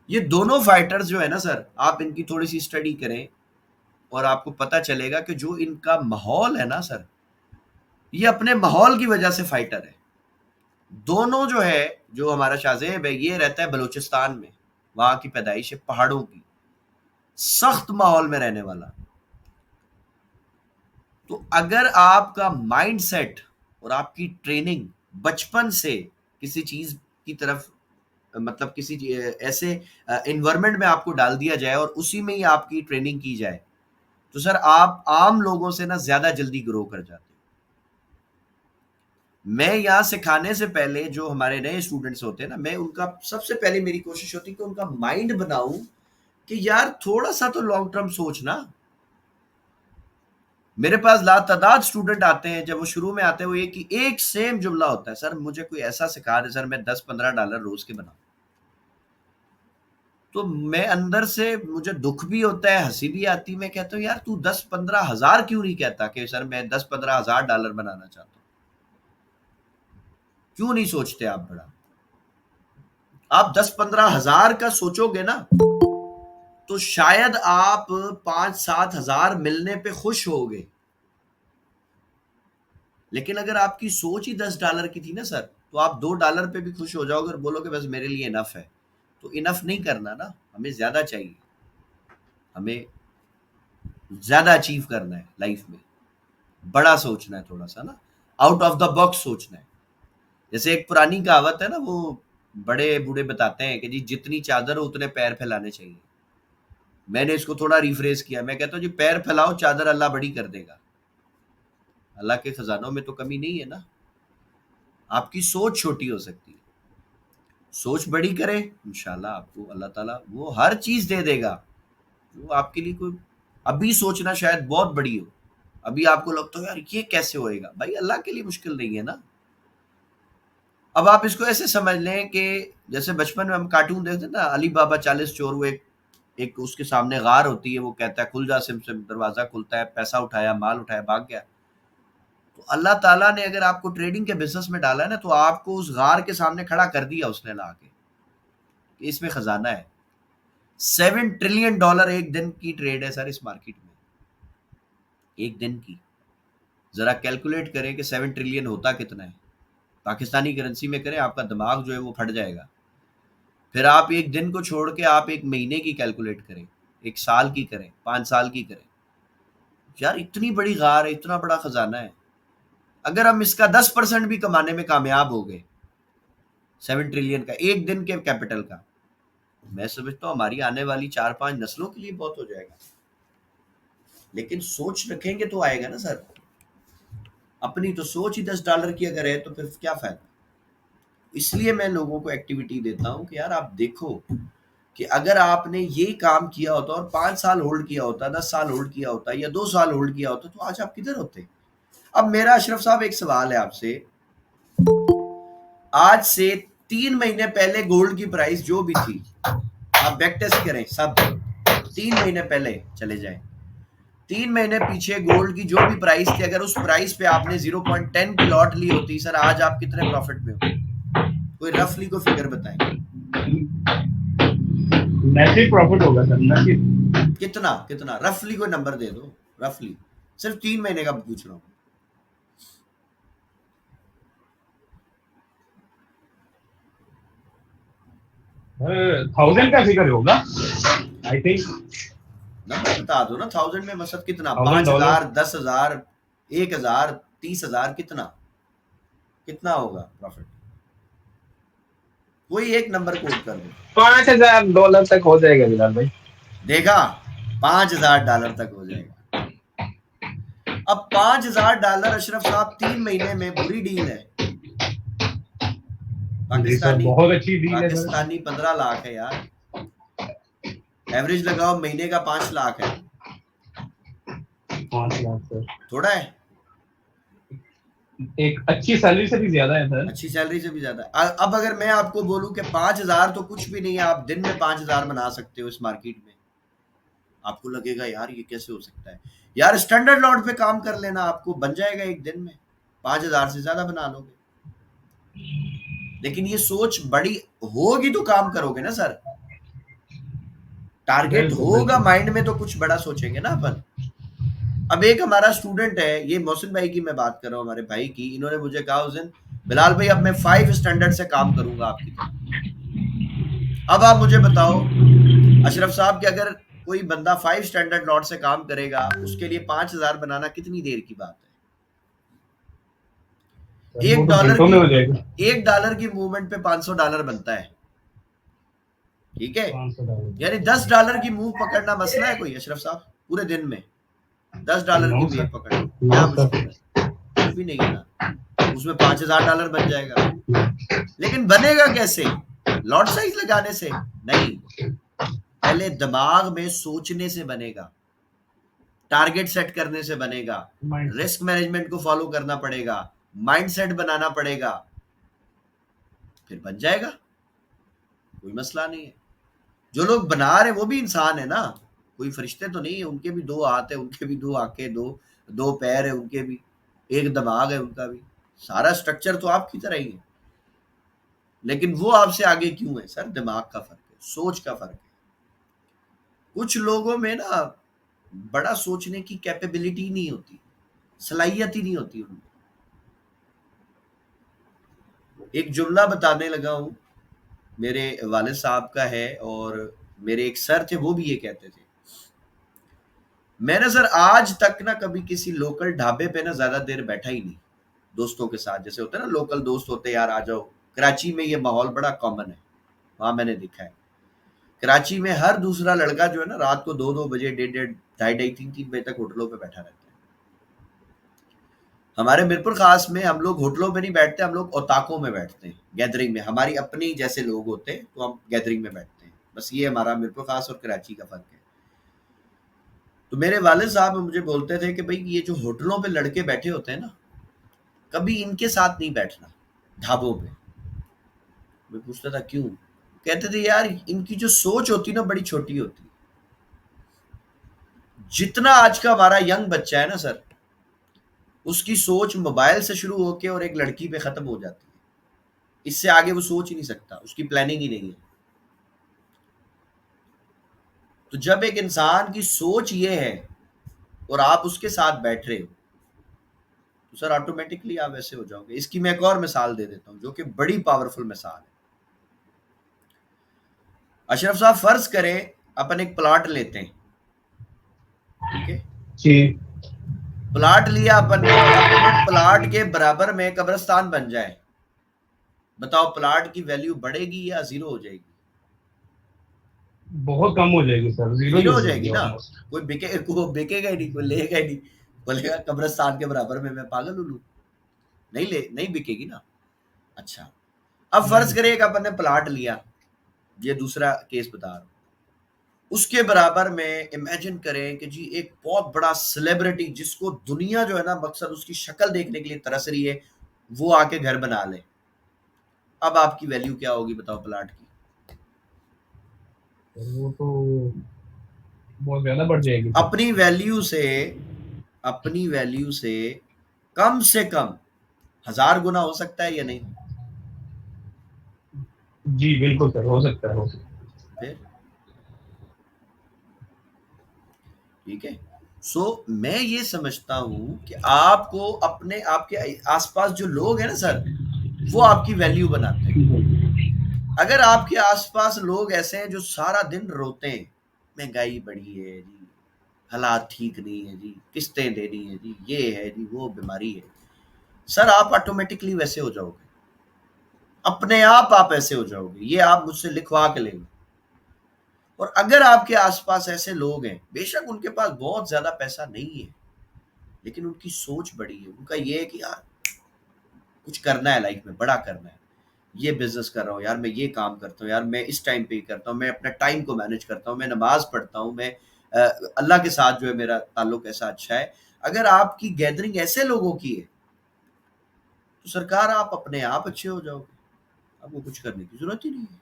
Speaker 1: ये दोनों फाइटर्स जो है ना सर, आप इनकी थोड़ी सी स्टडी करें और आपको पता चलेगा कि जो इनका माहौल है ना सर, ये अपने माहौल की वजह से फाइटर है। दोनों जो है, जो हमारा शाहजेब है ये रहता है बलूचिस्तान में, वहां की पैदाइश है, पहाड़ों की, सख्त माहौल में रहने वाला। तो अगर आपका माइंड सेट और आपकी ट्रेनिंग बचपन से किसी चीज की तरफ, मतलब किसी ऐसे इन्वायरमेंट में आपको डाल दिया जाए और उसी में ही आपकी ट्रेनिंग की जाए, तो सर आप आम लोगों से ना ज्यादा जल्दी ग्रो कर जाते हो। मैं यहाँ सिखाने से पहले जो हमारे नए स्टूडेंट्स होते हैं ना, मैं उनका सबसे पहले मेरी कोशिश होती है कि उनका माइंड बनाऊं कि यार थोड़ा सा तो लॉन्ग टर्म सोचना। मेरे पास लातादाद स्टूडेंट आते हैं, जब वो शुरू में आते हैं वो एक सेम जुमला होता है, सर मुझे कोई ऐसा सिखा दे सर मैं $10-15 रोज के बनाऊं। तो मैं अंदर से, मुझे दुख भी होता है, हंसी भी आती है। मैं कहता हूँ यार तू 10-15 हज़ार क्यों नहीं कहता कि सर मैं $10-15 हज़ार बनाना चाहता हूँ? क्यों नहीं सोचते आप बड़ा? आप 10-15 हज़ार का सोचोगे ना तो शायद आप 5-7 हज़ार मिलने पे खुश होगे। लेकिन अगर आपकी सोच ही $10 की थी ना सर, तो आप $2 पे भी खुश हो जाओगे और बोलोगे बस मेरे लिए इनफ है। तो इनफ नहीं करना ना, हमें ज्यादा चाहिए, हमें ज्यादा अचीव करना है लाइफ में, बड़ा सोचना है थोड़ा सा ना, आउट ऑफ द बॉक्स सोचना है। जैसे एक पुरानी कहावत है ना, वो बड़े बूढ़े बताते हैं कि जी जितनी चादर हो उतने पैर फैलाने चाहिए। मैंने इसको थोड़ा रिफ्रेश किया, मैं कहता हूँ जी पैर फैलाओ, चादर अल्लाह बड़ी कर देगा। अल्लाह के खजानों में तो कमी नहीं है ना। आपकी सोच छोटी हो सकती है, सोच बड़ी करे, इंशाल्लाह आपको अल्लाह ताला वो हर चीज दे देगा जो आपके लिए कोई, अभी सोचना शायद बहुत बड़ी हो, अभी आपको लगता हो यार ये कैसे होएगा, भाई अल्लाह के लिए मुश्किल नहीं है ना। अब आप इसको ऐसे समझ लें कि जैसे बचपन में हम कार्टून देखते हैं ना, अली बाबा 40 चोर, वो एक उसके सामने गार होती है, वो कहता है खुल जा सिम सिम, दरवाजा खुलता है, पैसा उठाया, माल उठाया, भाग गया। तो अल्लाह ताला ने अगर आपको ट्रेडिंग के बिजनेस में डाला है ना, तो आपको उस गार के सामने खड़ा कर दिया उसने ला के, इसमें खजाना है। $7 ट्रिलियन एक दिन की ट्रेड है सर इस मार्केट में, एक दिन की। जरा कैलकुलेट करें कि 7 ट्रिलियन होता कितना है, पाकिस्तानी करेंसी में करें, आपका दिमाग जो है वो फट जाएगा। फिर आप एक दिन को छोड़ के आप एक महीने की कैलकुलेट करें, एक साल की करें, 5 साल की करें। यार इतनी बड़ी गार है, इतना बड़ा खजाना है, अगर हम इसका 10% भी कमाने में कामयाब हो गए 7 ट्रिलियन का एक दिन के कैपिटल का, मैं समझता हूँ हमारी आने वाली 4-5 नस्लों के लिए बहुत हो जाएगा। लेकिन सोच रखेंगे तो आएगा ना सर, अपनी तो सोच ही $10 की अगर है तो फिर क्या फायदा। इसलिए मैं लोगों को एक्टिविटी देता हूँ कि यार आप देखो कि अगर आपने ये काम किया होता और 5 साल होल्ड किया होता, 10 साल होल्ड किया होता या 2 साल होल्ड किया होता तो आज आप किधर होते। अब मेरा अशरफ साहब एक सवाल है आपसे, आज से 3 महीने पहले गोल्ड की प्राइस जो भी थी, आप बैक टेस्ट करें सब, 3 महीने पहले चले जाएं, 3 महीने पीछे गोल्ड की जो भी प्राइस थी, अगर उस प्राइस पे आपने 0.10 की लॉट ली होती सर, आज आप कितने प्रॉफिट में हो, कोई रफली को फिगर बताएं।
Speaker 6: मैसिव प्रॉफिट होगा सर, मैसिव।
Speaker 1: कितना कितना रफली कोई नंबर दे दो, रफली, सिर्फ 3 महीने का पूछ रहा हूँ।
Speaker 6: $1000 का फिगर होगा आई थिंक।
Speaker 1: नंबर बता दो ना, 1000 में मतलब कितना,
Speaker 6: $1000,
Speaker 1: 5,000, 10,000, 1,000, 30,000, कितना कितना होगा प्रॉफिट, कोई एक नंबर कोट कर दो।
Speaker 7: $5,000 तक हो जाएगा बिलाल भाई।
Speaker 1: देखा, $5,000 तक हो जाएगा। अब $5,000 अशरफ साहब 3 महीने में बुरी डील है। पाकिस्तानी
Speaker 6: बहुत अच्छी डील है सर।
Speaker 1: पाकिस्तानी 15 लाख है यार, एवरेज लगाओ महीने का 5 लाख है,
Speaker 6: 5 लाख सर
Speaker 1: थोड़ा है,
Speaker 6: एक अच्छी सैलरी से भी ज्यादा है सर,
Speaker 1: अच्छी सैलरी से भी ज्यादा। अब अगर मैं आपको बोलूं कि 5,000 तो कुछ भी नहीं है, आप दिन में 5,000 बना सकते हो इस मार्केट में, आपको लगेगा यार ये कैसे हो सकता है। यार स्टैंडर्ड लॉट पे काम कर लेना, आपको बन जाएगा एक दिन में, 5,000 से ज्यादा बना लोगे। लेकिन ये सोच बड़ी होगी तो काम करोगे ना सर, टारगेट होगा माइंड में तो कुछ बड़ा सोचेंगे ना अपन। अब एक हमारा स्टूडेंट है, ये मोहसिन भाई की मैं बात कर रहा हूँ, हमारे भाई की, इन्होंने मुझे कहा उस दिन, बिलाल भाई अब मैं 5 स्टैंडर्ड से काम करूंगा आपकी तरह। अब आप मुझे बताओ अशरफ साहब कि अगर कोई बंदा 5 स्टैंडर्ड लॉट से काम करेगा, उसके लिए 5,000 बनाना कितनी देर की बात है। $1 की मूवमेंट पे $500 बनता है, ठीक है, यानी $10 की मूव पकड़ना मसला है कोई अशरफ साहब पूरे दिन में, $10 की वेव पकड़ना क्या मुश्किल है, कुछ भी नहीं है ना, उसमें $5,000 बन जाएगा। लेकिन बनेगा कैसे, लॉट साइज लगाने से नहीं, पहले दिमाग में सोचने से बनेगा, टारगेट सेट करने से बनेगा, रिस्क मैनेजमेंट को फॉलो करना पड़ेगा, माइंडसेट बनाना पड़ेगा, फिर बन जाएगा, कोई मसला नहीं है। जो लोग बना रहे वो भी इंसान है ना, कोई फरिश्ते तो नहीं है, उनके भी 2 हाथ है, उनके भी 2 आंखें, दो पैर है, उनके भी एक दिमाग है, उनका भी सारा स्ट्रक्चर तो आपकी तरह ही है। लेकिन वो आपसे आगे क्यों है सर, दिमाग का फर्क है, सोच का फर्क है। कुछ लोगों में ना बड़ा सोचने की कैपेबिलिटी नहीं होती, सलाहियत ही नहीं होती उनमें। एक जुमला बताने लगा हूं, मेरे वालिद साहब का है, और मेरे एक सर थे वो भी ये कहते थे, मैंने सर आज तक ना कभी किसी लोकल ढाबे पे ना ज्यादा देर बैठा ही नहीं, दोस्तों के साथ जैसे होता है ना, लोकल दोस्त होते हैं, यार आ जाओ। कराची में ये माहौल बड़ा कॉमन है, वहां मैंने देखा है कराची में हर दूसरा लड़का जो है ना रात को 2-2 बजे, 1:30, 2:30, 3-3 बजे तक होटलों पे बैठा रहता है। हमारे मिरपुर खास में हम लोग होटलों पे नहीं बैठते, हम लोग औताकों में बैठते हैं, गैदरिंग में, हमारी अपनी जैसे लोग होते हैं तो हम गैदरिंग में बैठते हैं, बस ये हमारा मिरपुर खास और कराची का फर्क है। तो मेरे वालिद साहब मुझे बोलते थे कि भाई ये जो होटलों पे लड़के बैठे होते हैं ना, कभी इनके साथ नहीं बैठना ढाबों पे। मैं पूछता था क्यों, कहते थे यार इनकी जो सोच होती ना बड़ी छोटी होती। जितना आज का हमारा यंग बच्चा है ना सर, उसकी सोच मोबाइल से शुरू होके और एक लड़की पे खत्म हो जाती है, इससे आगे वो सोच ही नहीं सकता, उसकी प्लानिंग ही नहीं है। तो जब एक इंसान की सोच ये है और आप उसके साथ बैठ रहे हो तो सर ऑटोमेटिकली आप वैसे हो जाओगे। इसकी मैं एक और मिसाल दे देता हूं जो कि बड़ी पावरफुल मिसाल है। अशरफ साहब, फर्ज करें अपन एक प्लॉट लेते हैं, ठीक है
Speaker 6: जी।
Speaker 1: प्लॉट लिया अपन ने और अपने प्लॉट के बराबर में कब्रिस्तान बन जाए, बताओ प्लॉट की वैल्यू बढ़ेगी या जीरो हो जाएगी?
Speaker 6: बहुत कम हो जाएगी सर, जीरो ही
Speaker 1: जीरो
Speaker 6: हो
Speaker 1: हो जाएगी ना।
Speaker 6: ऑलमोस्ट।
Speaker 1: कोई बिकेगा ही नहीं, कोई लेगा ही नहीं, बोलेगा कब्रिस्तान के बराबर में मैं पागल हूँ, नहीं बिकेगी ना। अच्छा, अब फर्ज करिए कि अपन ने प्लॉट लिया, ये दूसरा केस बता रहा हूं, उसके बराबर में इमेजिन करें कि जी एक बहुत बड़ा सेलिब्रिटी जिसको दुनिया जो है ना मकसद उसकी शक्ल देखने के लिए तरस रही है, वो आके घर बना ले। अब आपकी वैल्यू क्या होगी बताओ प्लॉट की?
Speaker 6: वो तो बहुत ज्यादा बढ़ जाएगी सर।
Speaker 1: अपनी वैल्यू से कम से कम 1000 गुना हो सकता है या नहीं?
Speaker 6: जी बिल्कुल सर, हो सकता है।
Speaker 1: फिर ठीक है। सो मैं ये समझता हूं कि आपको अपने आपके आसपास जो लोग हैं ना सर, वो आपकी वैल्यू बनाते हैं। अगर आपके आसपास लोग ऐसे हैं जो सारा दिन रोते हैं, महंगाई बढ़ी है जी, हालात ठीक नहीं है जी, किस्तें देनी है जी, ये है जी, वो बीमारी है, सर आप ऑटोमेटिकली वैसे हो जाओगे, अपने आप ऐसे हो जाओगे। ये आप मुझसे लिखवा के लेंगे। और अगर आपके आसपास ऐसे लोग हैं, बेशक उनके पास बहुत ज्यादा पैसा नहीं है, लेकिन उनकी सोच बड़ी है, उनका ये है कि यार कुछ करना है लाइफ में, बड़ा करना है, ये बिजनेस कर रहा हूँ यार, मैं ये काम करता हूँ यार, मैं इस टाइम पे ही करता हूँ, मैं अपने टाइम को मैनेज करता हूँ, मैं नमाज पढ़ता हूँ, मैं अल्लाह के साथ जो है मेरा ताल्लुक ऐसा अच्छा है। अगर आपकी गैदरिंग ऐसे लोगों की है तो सरकार आप अपने आप अच्छे हो जाओगे, आपको कुछ करने की जरूरत ही नहीं है।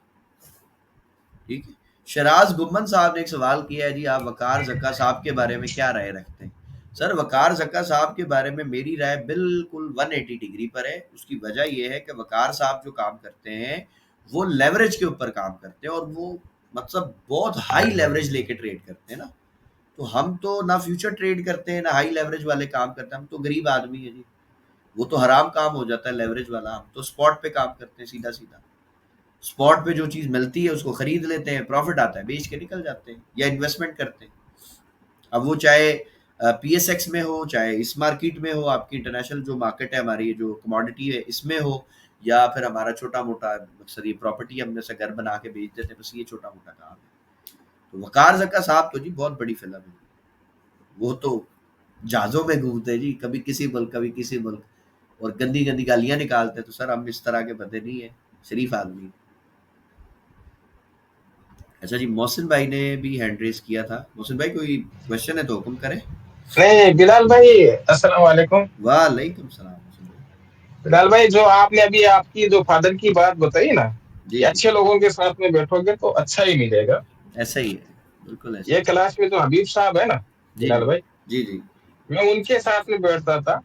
Speaker 1: ठीक है। शराज गुम्मन साहब ने एक सवाल किया है जी, आप वकार जक्का साहब के बारे में क्या राय रखते हैं? सर वकार जक्का साहब के बारे में मेरी राय बिल्कुल 180 डिग्री पर है। उसकी वजह यह है कि वकार साहब जो काम करते हैं वो लेवरेज के ऊपर काम करते हैं, और वो मतलब बहुत हाई लेवरेज लेके ट्रेड करते हैं ना। तो हम तो ना फ्यूचर ट्रेड करते हैं ना हाई लेवरेज वाले काम करते हैं, हम तो गरीब आदमी है जी, वो तो हराम काम हो जाता है लेवरेज वाला। हम तो स्पॉट पे काम करते हैं, सीधा सीधा स्पॉट पे जो चीज मिलती है उसको खरीद लेते हैं, प्रॉफिट आता है, बेच के निकल जाते हैं या इन्वेस्टमेंट करते हैं। अब वो चाहे पीएसएक्स में हो, चाहे इस मार्केट में हो, आपकी इंटरनेशनल जो मार्केट है हमारी जो कमोडिटी है इसमें हो, या फिर हमारा छोटा मोटा मकसद ये प्रॉपर्टी हमने से घर बना के बेच देते हैं, बस ये छोटा मोटा काम है। तो वकार जक्का साहब तो जी बहुत बड़ी फिल्म है, वो तो जहाजों में घूमते हैं जी, कभी किसी मुल्क कभी किसी मुल्क, और गंदी गंदी गालियां निकालते हैं। तो सर हम इस तरह के बंदे नहीं है, शरीफ आदमी। अच्छा जी, मोहसिन भाई ने भी हैंड रेज किया था। मोहसिन भाई कोई क्वेश्चन है तो हुक्म करें।
Speaker 7: नहीं बिलाल भाई, अस्सलाम वालेकुम।
Speaker 1: वालेकुम सलाम। मोहसिन भाई
Speaker 7: बिलाल भाई, जो आपने अभी आपकी जो फादर की बात बताई ना,
Speaker 1: जी
Speaker 7: कि अच्छे लोगों के साथ में बैठोगे तो अच्छा ही मिलेगा।
Speaker 1: ऐसा ही है, बिल्कुल ऐसा
Speaker 7: ये
Speaker 1: ही।
Speaker 7: क्लास में जो हबीब साहब है ना,
Speaker 1: जी
Speaker 7: बिलाल भाई,
Speaker 1: जी जी।
Speaker 7: मैं उनके साथ में बैठता था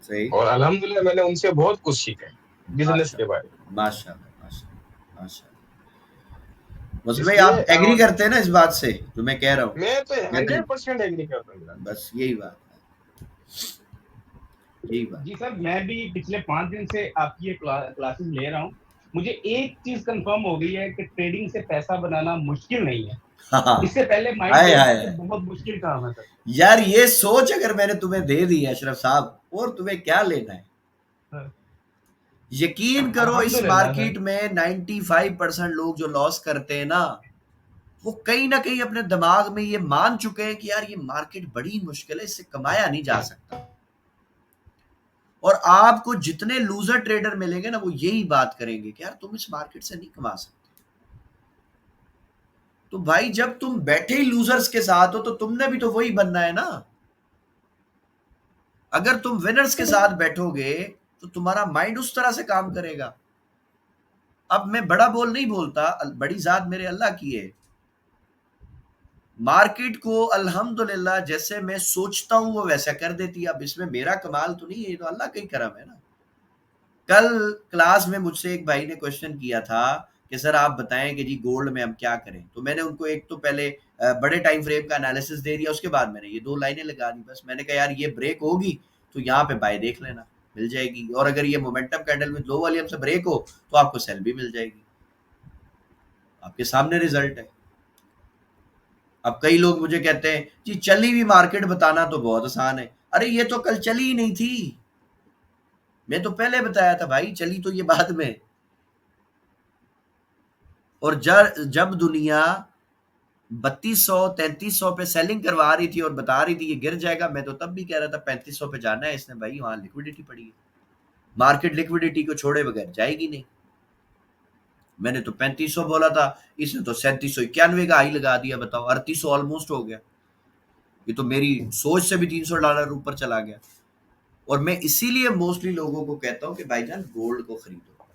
Speaker 1: सही।
Speaker 7: और अल्हम्दुलिल्लाह मैंने उनसे बहुत कुछ सीखा बिजनेस के बारे में।
Speaker 1: माशाल्लाह माशाल्लाह माशाल्लाह। मोहसिन भाई
Speaker 7: इसलिए
Speaker 1: आप एग्री करते हैं ना इस बात से जो मैं कह रहा हूँ?
Speaker 7: मैं तो
Speaker 1: गैदरिंग,
Speaker 7: 100% एग्री करता हूँ बिलाल।
Speaker 1: बस यही बात है, यही बात।
Speaker 6: जी सर, मैं भी पिछले 5 दिन से आपकी ये क्लासेस ले रहा हूँ। मुझे एक चीज कंफर्म हो गई है कि ट्रेडिंग से पैसा बनाना मुश्किल नहीं है।
Speaker 1: हाँ,
Speaker 6: इससे पहले माइंड
Speaker 1: हाय
Speaker 6: था
Speaker 1: हाय
Speaker 6: कि
Speaker 1: हाय।
Speaker 6: बहुत मुश्किल काम है सर।
Speaker 1: यार ये सोच अगर मैंने तुम्हें दे दी है अशरफ साहब, और तुम्हें क्या लेना है?
Speaker 6: हाँ।
Speaker 1: यकीन करो इस
Speaker 6: अल्हम्दुलिल्लाह सर।
Speaker 1: मार्केट में 95% लोग जो लॉस करते हैं ना, वो कहीं ना कहीं अपने दिमाग में ये मान चुके हैं कि यार ये मार्केट बड़ी मुश्किल है, इससे कमाया नहीं जा सकता। और आपको जितने लूजर ट्रेडर मिलेंगे ना वो यही बात करेंगे कि यार तुम इस मार्केट से नहीं कमा सकते। तो भाई जब तुम बैठे ही लूजर्स के साथ हो तो तुमने भी तो वही बनना है ना। अगर तुम विनर्स के साथ बैठोगे तो तुम्हारा माइंड उस तरह से काम करेगा। अब मैं बड़ा बोल नहीं बोलता, बड़ी जात मेरे अल्लाह की है। मार्केट को अल्हम्दुलिल्लाह जैसे मैं सोचता हूं वो वैसा कर देती है। अब इसमें मेरा कमाल तो नहीं है, ये तो अल्लाह का ही करम है ना। कल क्लास में मुझसे एक भाई ने क्वेश्चन किया था कि सर आप बताएं कि जी गोल्ड में हम क्या करें। तो मैंने उनको एक तो पहले बड़े टाइम फ्रेम का एनालिसिस दे दिया, उसके बाद मैंने ये 2 लाइनें लगा दी बस। मैंने कहा यार ये ब्रेक होगी तो यहाँ पे बाय देख लेना, मिल जाएगी, और अगर ये मोमेंटम कैंडल में लो वॉल्यूम से ब्रेक हो तो आपको सेल भी मिल जाएगी। आपके सामने रिजल्ट है। अब कई लोग मुझे कहते हैं जी चली हुई मार्केट बताना तो बहुत आसान है। अरे ये तो कल चली ही नहीं थी, मैं तो पहले बताया था भाई, चली तो ये बाद में। और जब दुनिया 3200-3300 पे सेलिंग करवा रही थी और बता रही थी ये गिर जाएगा, मैं तो तब भी कह रहा था 3500 पे जाना है इसने भाई, वहां लिक्विडिटी पड़ी है, मार्केट लिक्विडिटी को छोड़े बगैर जाएगी नहीं। मैंने तो 3500 बोला था, इसने तो 3791 का हाई लगा दिया, बताओ 3800 ऑलमोस्ट हो गया। ये तो मेरी सोच से भी $300 ऊपर चला गया। और मैं इसीलिए मोस्टली लोगों को कहता हूं कि भाईजान गोल्ड को खरीदो।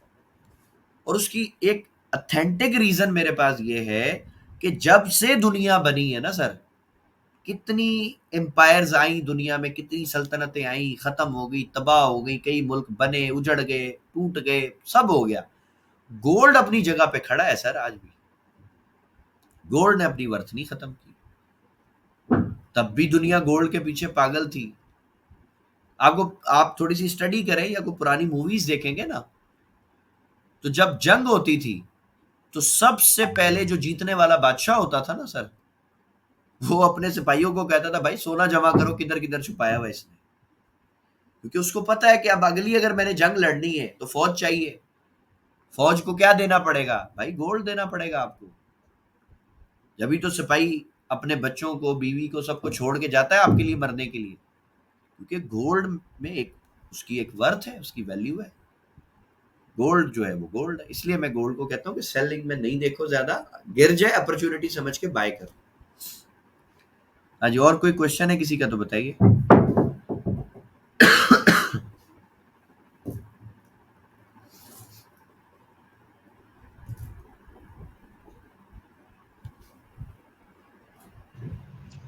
Speaker 1: और उसकी एक ऑथेंटिक रीजन मेरे पास ये है कि जब से दुनिया बनी है ना सर, कितनी एम्पायर्स आई दुनिया में, कितनी सल्तनतें आई, खत्म हो गई, तबाह हो गई, कई मुल्क बने, उजड़ गए, टूट गए, सब हो गया। गोल्ड अपनी जगह पे खड़ा है सर आज भी। गोल्ड ने अपनी वर्थ नहीं खत्म की, तब भी दुनिया गोल्ड के पीछे पागल थी। आप थोड़ी सी स्टडी करें या कोई पुरानी मूवीज देखेंगे ना, तो जब जंग होती थी तो सबसे पहले जो जीतने वाला बादशाह होता था ना सर, वो अपने सिपाहियों को कहता था भाई सोना जमा करो, किधर किधर छुपाया हुआ इसने, क्योंकि उसको पता है कि अब अगली अगर मैंने जंग लड़नी है तो फौज चाहिए। फौज को क्या देना पड़ेगा भाई? गोल्ड देना पड़ेगा आपको। जब तो सिपाही अपने बच्चों को, बीवी को, सबको छोड़ के जाता है आपके लिए मरने के लिए, क्योंकि गोल्ड में उसकी एक वर्थ है, उसकी वैल्यू है। गोल्ड जो है वो गोल्ड है। इसलिए मैं गोल्ड को कहता हूँ कि सेलिंग में नहीं देखो, ज्यादा गिर जाए अपॉर्चुनिटी समझ के बाय करो। आज और कोई क्वेश्चन है किसी का तो बताइए।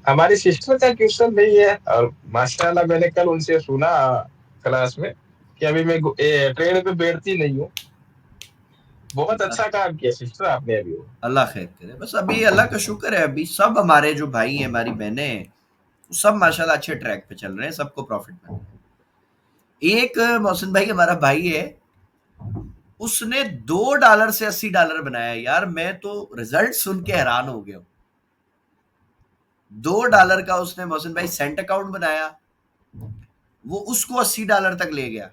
Speaker 7: हमारी सिस्टर का क्वेश्चन नहीं है, और माशाल्लाह मैंने कल उनसे सुना क्लास में कि अभी मैं ट्रेन पे बैठती नहीं हूँ। बहुत अच्छा काम किया सिस्टर आपने अभी।
Speaker 1: अल्लाह खैर करे, बस अभी अल्लाह का शुक्र है, अभी सब हमारे जो भाई हैं, हमारी बहनें हैं, सब माशाल्लाह अच्छे ट्रैक पे चल रहे हैं, सबको प्रॉफिट मिल रहा है। एक मोहसिन भाई हमारा भाई है, उसने $2 से $80 बनाया यार। मैं तो रिजल्ट सुन के हैरान हो गया। $2 का उसने मोहसिन भाई सेंट अकाउंट बनाया, वो उसको $80 तक ले गया।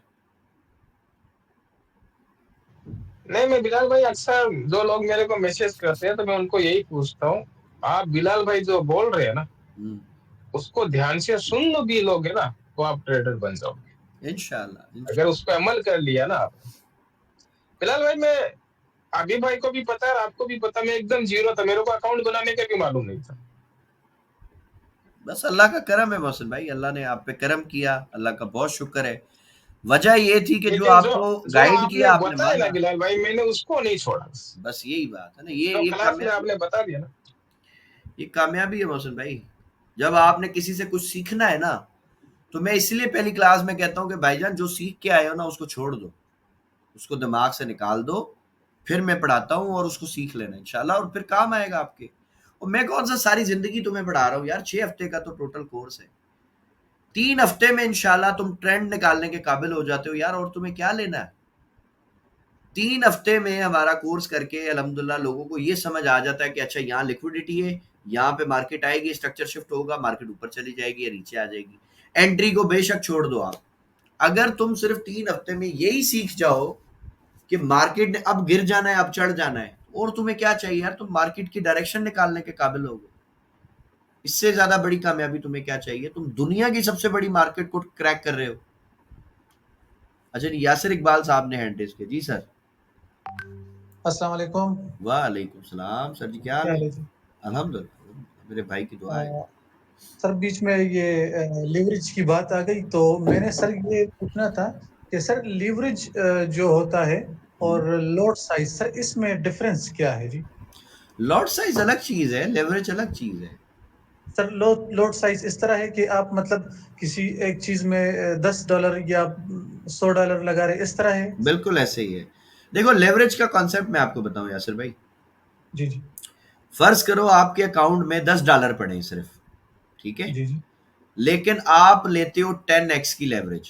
Speaker 7: नहीं, मैं बिलाल भाई अक्सर जो लोग मेरे को मैसेज करते हैं तो मैं उनको यही पूछता हूँ, आप बिलाल भाई जो बोल रहे हैं ना उसको ध्यान से सुन लो भी लोगे ना तो आप ट्रेडर बन जाओगे इंशाल्लाह। अगर उस पर अमल कर लिया ना आप। बिलाल भाई मैं आगे भाई को भी पता है, आपको भी पता, मैं एकदम जीरो था, मेरे को अकाउंट बनाने का भी मालूम नहीं था।
Speaker 1: बस अल्लाह का करम है मोहसिन भाई, अल्लाह ने आप पे करम किया, अल्लाह का बहुत शुक्र है। वजह ये थी कि जो आपको गाइड किया आपने
Speaker 7: बताया ना बिलाल भाई, मैंने उसको नहीं छोड़ा।
Speaker 1: बस यही बात है ना, ये
Speaker 7: क्लास में आपने बता दिया ना,
Speaker 1: ये कामयाबी है मोहसिन भाई। जब आपने किसी से कुछ सीखना है ना, तो मैं इसलिए पहली क्लास में कहता हूँ कि भाईजान जो सीख के आए हो ना उसको छोड़ दो, उसको दिमाग से निकाल दो, फिर मैं पढ़ाता हूँ और उसको सीख लेना इंशाल्लाह, और फिर काम आएगा आपके। और मैं कौन सा सारी जिंदगी तुम्हें पढ़ा रहा हूँ यार, 6 हफ्ते का तो टोटल कोर्स है। 3 हफ्ते में इंशाल्लाह तुम ट्रेंड निकालने के काबिल हो जाते हो यार, और तुम्हें क्या लेना है। 3 हफ्ते में हमारा कोर्स करके अल्हम्दुलिल्लाह लोगों को ये समझ आ जाता है कि अच्छा यहाँ लिक्विडिटी है, यहाँ पे मार्केट आएगी, स्ट्रक्चर शिफ्ट होगा, मार्केट ऊपर चली जाएगी या नीचे आ जाएगी। एंट्री को बेशक छोड़ दो आप, अगर तुम सिर्फ 3 हफ्ते में यही सीख जाओ कि मार्केट ने अब गिर जाना है, अब चढ़ जाना है, और तुम्हें क्या चाहिए यार, तुम मार्केट की डायरेक्शन निकालने के काबिल हो गए। इससे ज्यादा बड़ी कामयाबी तुम्हें क्या चाहिए? तुम दुनिया की सबसे बड़ी मार्केट को क्रैक कर रहे हो। अच्छा, यासिर इकबाल साहब ने हैंड रेज किया। जी सर।
Speaker 5: अस्सलाम वालेकुम।
Speaker 1: वालेकुम सलाम सर जी, क्या हाल है? अल्हम्दुलिल्लाह, मेरे भाई की दुआ है।
Speaker 5: सर बीच में ये लीवरेज की बात आ गई, तो मैंने सर ये पूछना था कि सर लीवरेज जो होता है और लॉट साइज, सर इसमें डिफरेंस क्या है जी?
Speaker 1: लॉट साइज अलग चीज है, लेवरेज अलग चीज है।
Speaker 5: सर लॉट साइज इस तरह है कि आप मतलब किसी एक चीज में $10 या $100 लगा रहे, इस तरह है?
Speaker 1: बिल्कुल ऐसे ही है। देखो लेवरेज का कॉन्सेप्ट मैं आपको बताऊं यासिर भाई।
Speaker 5: जी जी
Speaker 1: फर्ज करो आपके अकाउंट में $10 पड़े हैं सिर्फ, ठीक है,
Speaker 5: जी जी
Speaker 1: लेकिन आप लेते हो 10x की लेवरेज।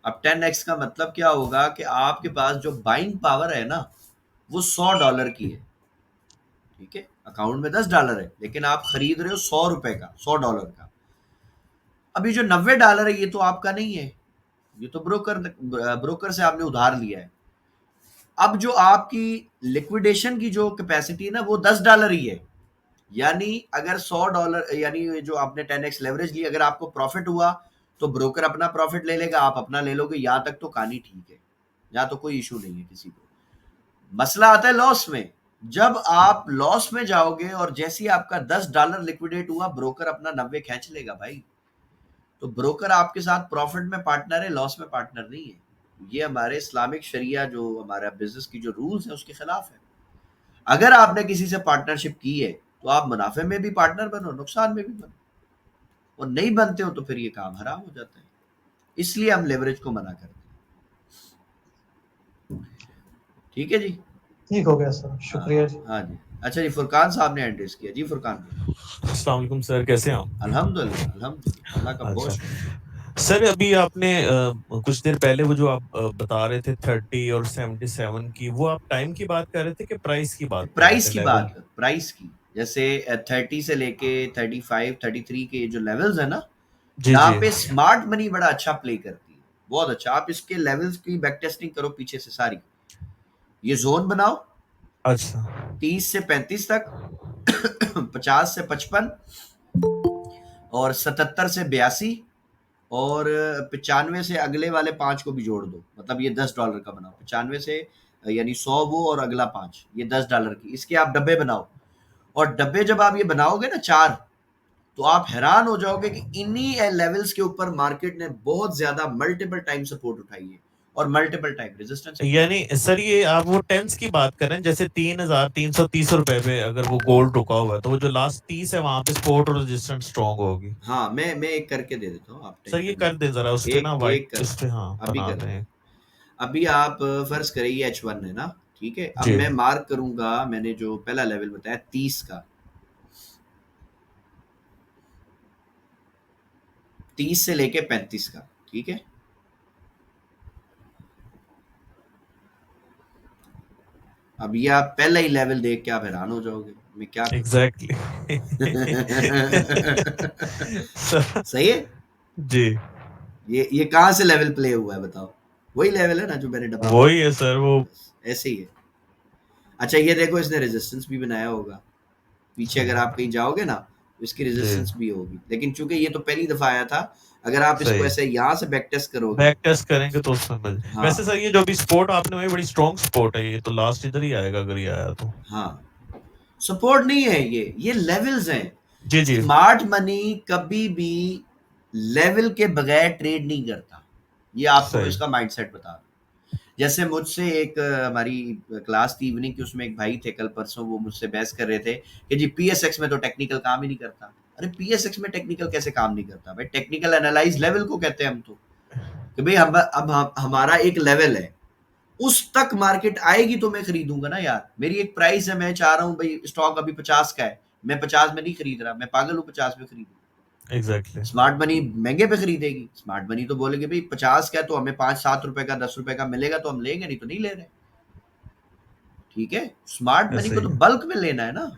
Speaker 1: अब 10x का मतलब क्या होगा कि आपके पास जो बाइंग पावर है ना वो $100 की है, ठीक है, अकाउंट में $10 है लेकिन आप खरीद रहे हो $100 का, $100 का। अभी जो $90 है ये तो आपका नहीं है, ये तो ब्रोकर से आपने उधार लिया है। अब जो आपकी लिक्विडेशन की जो कैपेसिटी है ना वो $10 ही है, यानी अगर $100 यानी जो आपने 10x लेवरेज ली, अगर आपको प्रॉफिट हुआ तो ब्रोकर अपना प्रॉफिट ले लेगा, आप अपना ले लोगे, यहां तक तो कहानी ठीक है, यहां तो कोई इशू नहीं है किसी को। मसला आता है लॉस में। जब आप लॉस में जाओगे और जैसे ही आपका $10 लिक्विडेट हुआ, ब्रोकर अपना 90 खींच लेगा भाई। तो ब्रोकर आपके साथ प्रॉफिट में पार्टनर है, लॉस में पार्टनर नहीं है। ये हमारे इस्लामिक शरिया जो हमारा बिजनेस की जो रूल्स है उसके खिलाफ है। अगर आपने किसी से पार्टनरशिप की है तो आप मुनाफे में भी पार्टनर बनो, नुकसान में भी बनो, और नहीं बनते हो तो फिर ये काम हराम हो जाता है। इसलिए हम लेवरेज को मना करते हैं। ठीक है जी,
Speaker 5: ठीक हो गया सर, शुक्रिया जी।
Speaker 1: हाँ जी। अच्छा जी, फुरकान साहब ने एड्रेस किया जी। फुरकान
Speaker 8: अस्सलाम वालेकुम सर, कैसे हैं आप?
Speaker 1: अल्हम्दुलिल्लाह अल्हम्दुलिल्लाह, अल्लाह का बहुत
Speaker 8: अच्छा
Speaker 1: शुक्र।
Speaker 8: सर, अभी आपने कुछ देर पहले वो जो आप बता रहे थे 30 और 77 की, वो आप टाइम की बात कर रहे थे कि प्राइस की बात कर रहे
Speaker 1: प्राइस
Speaker 8: थे?
Speaker 1: की
Speaker 8: लेवल
Speaker 1: बात, प्राइस की, जैसे 30 से लेके 35 33 के जो लेवल्स है ना,
Speaker 8: जी
Speaker 1: यहाँ
Speaker 8: जी
Speaker 1: पे स्मार्ट मनी बड़ा अच्छा प्ले करती है, बहुत अच्छा। आप इसके लेवल्स की बैक टेस्टिंग करो पीछे से सारी, ये जोन बनाओ
Speaker 8: अच्छा
Speaker 1: 30 से 35 तक, 50 से 55, और 77 से 82, और 95 से अगले वाले 5 को भी जोड़ दो, मतलब ये $10 का बनाओ। 95 से यानी 100 वो और अगला 5, ये $10 की, इसके आप डब्बे बनाओ। और डब्बे जब आप ये बनाओगे ना 4, तो आप हैरान हो जाओगे कि इन्हीं लेवल्स के ऊपर मार्केट ने बहुत ज्यादा मल्टीपल टाइम सपोर्ट उठाई है और मल्टीपल टाइम रेजिस्टेंस।
Speaker 8: यानी सर ये आप वो टेंस की बात कर रहे हैं, जैसे 3,330 रुपए पे अगर वो गोल्ड रुका हुआ है तो वो जो लास्ट 30 है वहां पे सपोर्ट और रेजिस्टेंस स्ट्रांग होगी।
Speaker 1: हाँ, मैं एक करके दे देता हूँ, आप
Speaker 8: सर ये
Speaker 1: टेंशन
Speaker 8: कर दे जरा उस पे ना,
Speaker 1: एक
Speaker 8: व्हाइट
Speaker 1: एक कर,
Speaker 8: इस पे, हाँ
Speaker 1: अभी
Speaker 8: बना
Speaker 1: कर रहा हूँ।
Speaker 8: दें।
Speaker 1: अभी आप फर्ज करें ये H1 है ना, ठीक है। अब
Speaker 8: जी
Speaker 1: मैं मार्क करूंगा, मैंने जो पहला लेवल बताया 30 का, 30 से लेके 35 का, ठीक है। अब ये आप पहला ही लेवल देख के आप हैरान हो जाओगे मैं क्या करूं।
Speaker 8: एग्जैक्टली
Speaker 1: सही है।
Speaker 8: जी
Speaker 1: ये कहाँ से लेवल प्ले हुआ है बताओ, वही लेवल है ना जो मैंने डब्बा
Speaker 8: वही है सर, वो
Speaker 1: बस ऐसे ही है। अच्छा ये देखो, इसने रेजिस्टेंस भी बनाया होगा पीछे, अगर आप कहीं जाओगे ना तो इसकी
Speaker 8: जी
Speaker 1: रेजिस्टेंस भी होगी, लेकिन चूंकि ये तो पहली दफा आया था, अगर आप इसको
Speaker 8: सही,
Speaker 1: ऐसे यहाँ से बैक टेस्ट करोगे,
Speaker 8: बैक टेस्ट करेंगे तो उसमें मिल।
Speaker 1: हाँ
Speaker 8: वैसे सर ये जो भी सपोर्ट आपने वही बड़ी स्ट्रॉन्ग सपोर्ट है, ये तो लास्ट इधर ही आएगा अगर ये आया तो।
Speaker 1: हाँ, सपोर्ट नहीं है ये लेवल्स हैं।
Speaker 8: जी जी
Speaker 1: स्मार्ट मनी कभी भी लेवल के बगैर ट्रेड नहीं करता, ये आपको मैं
Speaker 8: सही,
Speaker 1: इसका माइंडसेट बता रहा हूँ। जैसे मुझसे एक हमारी क्लास थी इवनिंग की, उसमें एक भाई थे कल परसों, वो मुझसे बहस कर रहे थे कि जी पीएसएक्स में तो टेक्निकल काम ही नहीं करता। अरे पीएसएक्स में टेक्निकल कैसे काम नहीं करता भाई, टेक्निकल एनालाइज लेवल को कहते हैं हम तो, कि भाई हमारा एक लेवल है, उस तक मार्केट आएगी तो मैं खरीदूंगा ना यार। मेरी एक प्राइस है, मैं चाह रहा हूँ भाई स्टॉक अभी 50 का है, मैं 50 में नहीं खरीद रहा, मैं पागल हूँ 50 में खरीदूं।
Speaker 8: एग्जैक्टली
Speaker 1: स्मार्ट मनी महंगे पे खरीदेगी, स्मार्ट मनी तो बोलेगी भाई 50 का है तो हमें 5-7 रुपए का 10 रुपए का मिलेगा तो हम लेंगे, नहीं तो नहीं ले रहे। ठीक है, स्मार्ट मनी
Speaker 8: ऐसे
Speaker 1: को
Speaker 8: ही
Speaker 1: तो बल्क में लेना है ना,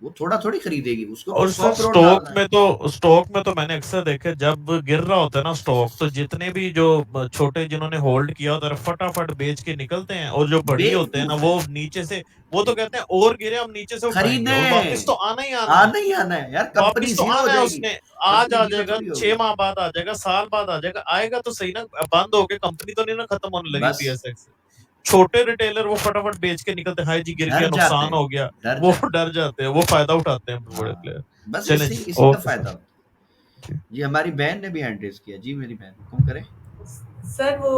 Speaker 1: वो थोड़ा थोड़ी खरीदेगी, उसके ऊपर
Speaker 8: और
Speaker 1: 100
Speaker 8: सर
Speaker 1: करोड़ डालना है।
Speaker 8: स्टॉक में तो मैंने अक्सर देखा है, जब गिर रहा होता है ना स्टॉक, तो जितने भी जो छोटे जिन्होंने होल्ड किया होता है फटाफट बेच के निकलते हैं, और जो बड़ी होते हैं ना
Speaker 1: बेवकूफ है,
Speaker 8: वो नीचे से, वो तो कहते हैं और गिरे हम नीचे से उठाएंगे,
Speaker 1: खरीदे,
Speaker 8: और वापस तो आना ही आना है,
Speaker 1: आना ही आना है यार, कंपनी
Speaker 8: वापस तो
Speaker 1: जीरो हो
Speaker 8: आना है
Speaker 1: जाएगी,
Speaker 8: उसने। आज
Speaker 1: कंपनी
Speaker 8: आ
Speaker 1: जीरो
Speaker 8: जाएगा,
Speaker 1: थोड़ी
Speaker 8: 6
Speaker 1: होगी।
Speaker 8: माह बाद आ जाएगा, साल बाद आ जाएगा, आएगा तो सही ना, बंद होके कंपनी तो नहीं ना खत्म होने लगी
Speaker 1: बस
Speaker 8: पीएसएक्स। छोटे रिटेलर वो फटाफट बेच के निकलते हैं, हाय जी गिर
Speaker 1: डर
Speaker 8: गया,
Speaker 1: जाते
Speaker 8: नुकसान
Speaker 1: हैं,
Speaker 8: हो गया,
Speaker 1: डर
Speaker 8: वो
Speaker 1: जाते हैं।
Speaker 8: डर जाते हैं, वो फायदा उठाते हैं बड़े
Speaker 1: हाँ,
Speaker 8: प्लेयर।
Speaker 1: बस
Speaker 8: चलें
Speaker 1: इसी
Speaker 8: जी,
Speaker 1: इसी का
Speaker 8: ओके
Speaker 1: फायदा
Speaker 8: सर।
Speaker 1: होता है जी। हमारी बहन ने भी हैंड रेज किया जी, मेरी बहन हुक्म करे।
Speaker 3: सर वो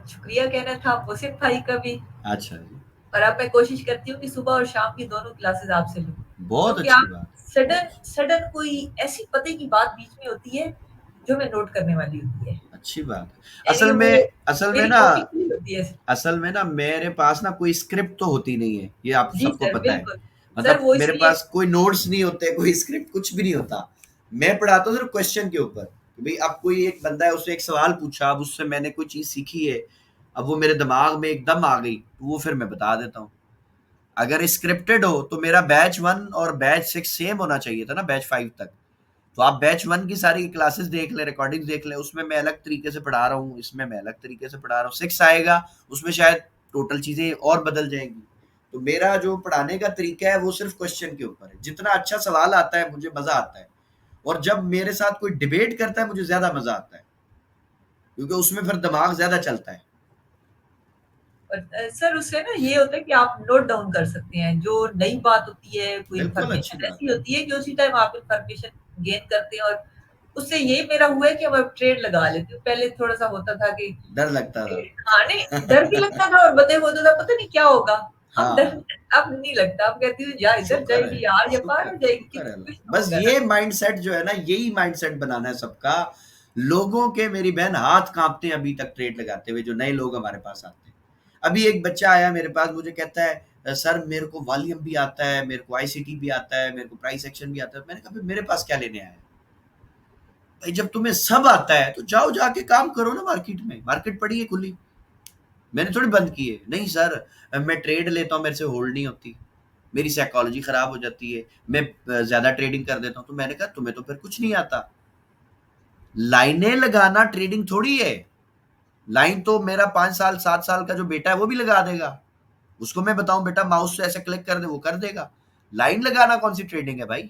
Speaker 3: शुक्रिया कहना था मुसिफ भाई का भी,
Speaker 1: अच्छा जी,
Speaker 3: और अब मैं कोशिश करती हूँ कि सुबह और शाम की दोनों क्लासेस आपसे लूं,
Speaker 1: बहुत
Speaker 3: क्योंकि
Speaker 1: अच्छी
Speaker 3: आप
Speaker 1: बात।
Speaker 3: सडन सडन कोई ऐसी पते की बात बीच में होती है जो मैं नोट करने वाली होती है,
Speaker 1: अच्छी बात है।
Speaker 3: यानी वो
Speaker 1: असल में
Speaker 3: मेरी
Speaker 1: ना
Speaker 3: कॉपी खुली होती होती है।
Speaker 1: असल में ना मेरे पास ना कोई स्क्रिप्ट तो होती नहीं है, ये आप
Speaker 3: जी
Speaker 1: सबको
Speaker 3: सर,
Speaker 1: पता है।
Speaker 3: बिल्कुल। सर
Speaker 1: मतलब
Speaker 3: वो
Speaker 1: मेरे
Speaker 3: इसलिए
Speaker 1: पास कोई नोट्स नहीं होते, कोई स्क्रिप्ट कुछ भी नहीं होता। मैं पढ़ाता हूँ सिर्फ क्वेश्चन के ऊपर। भाई अब कोई एक बंदा है, उसने एक सवाल पूछा, अब उससे मैंने कोई चीज़ सीखी है, अब वो मेरे दिमाग में एकदम आ गई, तो वो फिर मैं बता देता हूँ। अगर स्क्रिप्टेड हो तो मेरा बैच 1 और बैच 6 सेम होना चाहिए था ना, बैच 5 तक। तो आप बैच 1 की सारी क्लासेस देख लें, रिकॉर्डिंग्स देख लें, उसमें मैं अलग तरीके से पढ़ा रहा हूँ, इसमें मैं अलग तरीके से पढ़ा रहा हूँ। 6 आएगा, उसमें शायद टोटल चीज़ें और बदल जाएँगी। तो मेरा जो पढ़ाने का तरीका है वो सिर्फ़ क्वेश्चन के ऊपर है। जितना अच्छा सवाल आता है मुझे मज़ा आता है, और जब मेरे साथ कोई डिबेट करता है मुझे ज़्यादा मज़ा आता है, क्योंकि उसमें फिर दिमाग ज़्यादा चलता है।
Speaker 3: और सर उससे ना ये होता है कि आप नोट डाउन कर सकते हैं, जो नई बात होती है, कोई
Speaker 1: बिल्कुल अच्छी
Speaker 3: इन्फॉर्मेशन
Speaker 1: बात
Speaker 3: ऐसी
Speaker 1: है।
Speaker 3: होती है कि उसी टाइम आप इन्फॉर्मेशन गेन करते हैं, और उससे ये मेरा हुआ है कि अब ट्रेड लगा लेती हूँ। पहले थोड़ा-सा होता था कि
Speaker 1: डर लगता था।
Speaker 3: हाँ, नहीं डर भी लगता था और बदे होता था पता नहीं क्या होगा। अब डर
Speaker 1: हाँ।
Speaker 3: अब नहीं लगता, अब कहती हूँ या इधर
Speaker 1: शुक्र है,
Speaker 3: जाएगी यार या पार हो जाएगी,
Speaker 1: शुक्र है अल्लाह।
Speaker 3: कुछ तो
Speaker 1: बस
Speaker 3: होगा ना।
Speaker 1: ये माइंडसेट जो है ना, यही माइंडसेट बनाना है सबका। लोगों के, मेरी बहन हाथ कांपते हैं अभी तक ट्रेड लगाते हुए, जो नए लोग हमारे पास आते हैं। अभी एक बच्चा आया मेरे पास, मुझे कहता है सर मेरे को वॉल्यूम भी आता है, मेरे को आईसीटी भी आता है, मेरे को प्राइस एक्शन भी आता है। मैंने कहा फिर मेरे पास क्या लेने आया है? भाई जब तुम्हें सब आता है तो जाओ जाके काम करो ना मार्केट में। मार्केट पड़ी है खुली, मैंने थोड़ी बंद की है। नहीं सर, मैं ट्रेड लेता हूँ, मेरे से होल्ड नहीं होती, मेरी साइकोलॉजी खराब हो जाती है, मैं ज्यादा ट्रेडिंग कर देता हूँ। तो मैंने कहा तुम्हें तो फिर कुछ नहीं आता। लाइनें लगाना ट्रेडिंग थोड़ी है। लाइन तो मेरा 5 साल 7 साल का जो बेटा है वो भी लगा देगा। उसको मैं बताऊं बेटा माउस से ऐसे क्लिक कर दे, वो कर देगा। लाइन लगाना कौन सी ट्रेडिंग है भाई?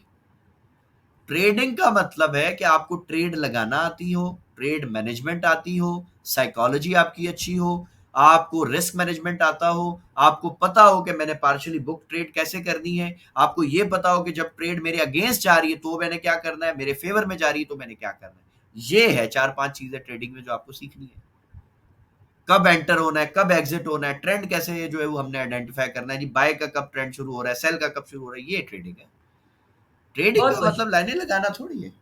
Speaker 1: ट्रेडिंग का मतलब है कि आपको ट्रेड लगाना आती हो, ट्रेड मैनेजमेंट आती हो, साइकोलॉजी आपकी अच्छी हो, आपको रिस्क मैनेजमेंट आता हो, आपको पता हो कि मैंने पार्शियली बुक ट्रेड कैसे करनी है, आपको ये पता हो कि जब ट्रेड मेरे अगेंस्ट जा रही है तो मैंने क्या करना है, मेरे फेवर में जा रही है तो मैंने क्या करना है। ये है 4-5 चीजें ट्रेडिंग में जो आपको सीखनी है। कब एंटर होना है, कब एग्जिट होना है, ट्रेंड कैसे जो है वो हमने आइडेंटिफाई करना है जी, बाय का कब ट्रेंड शुरू हो रहा है, सेल का कब शुरू हो रहा है, ये ट्रेडिंग है। ट्रेडिंग का
Speaker 3: बहुत-बहुत
Speaker 1: मतलब लाइनें लगाना थोड़ी है।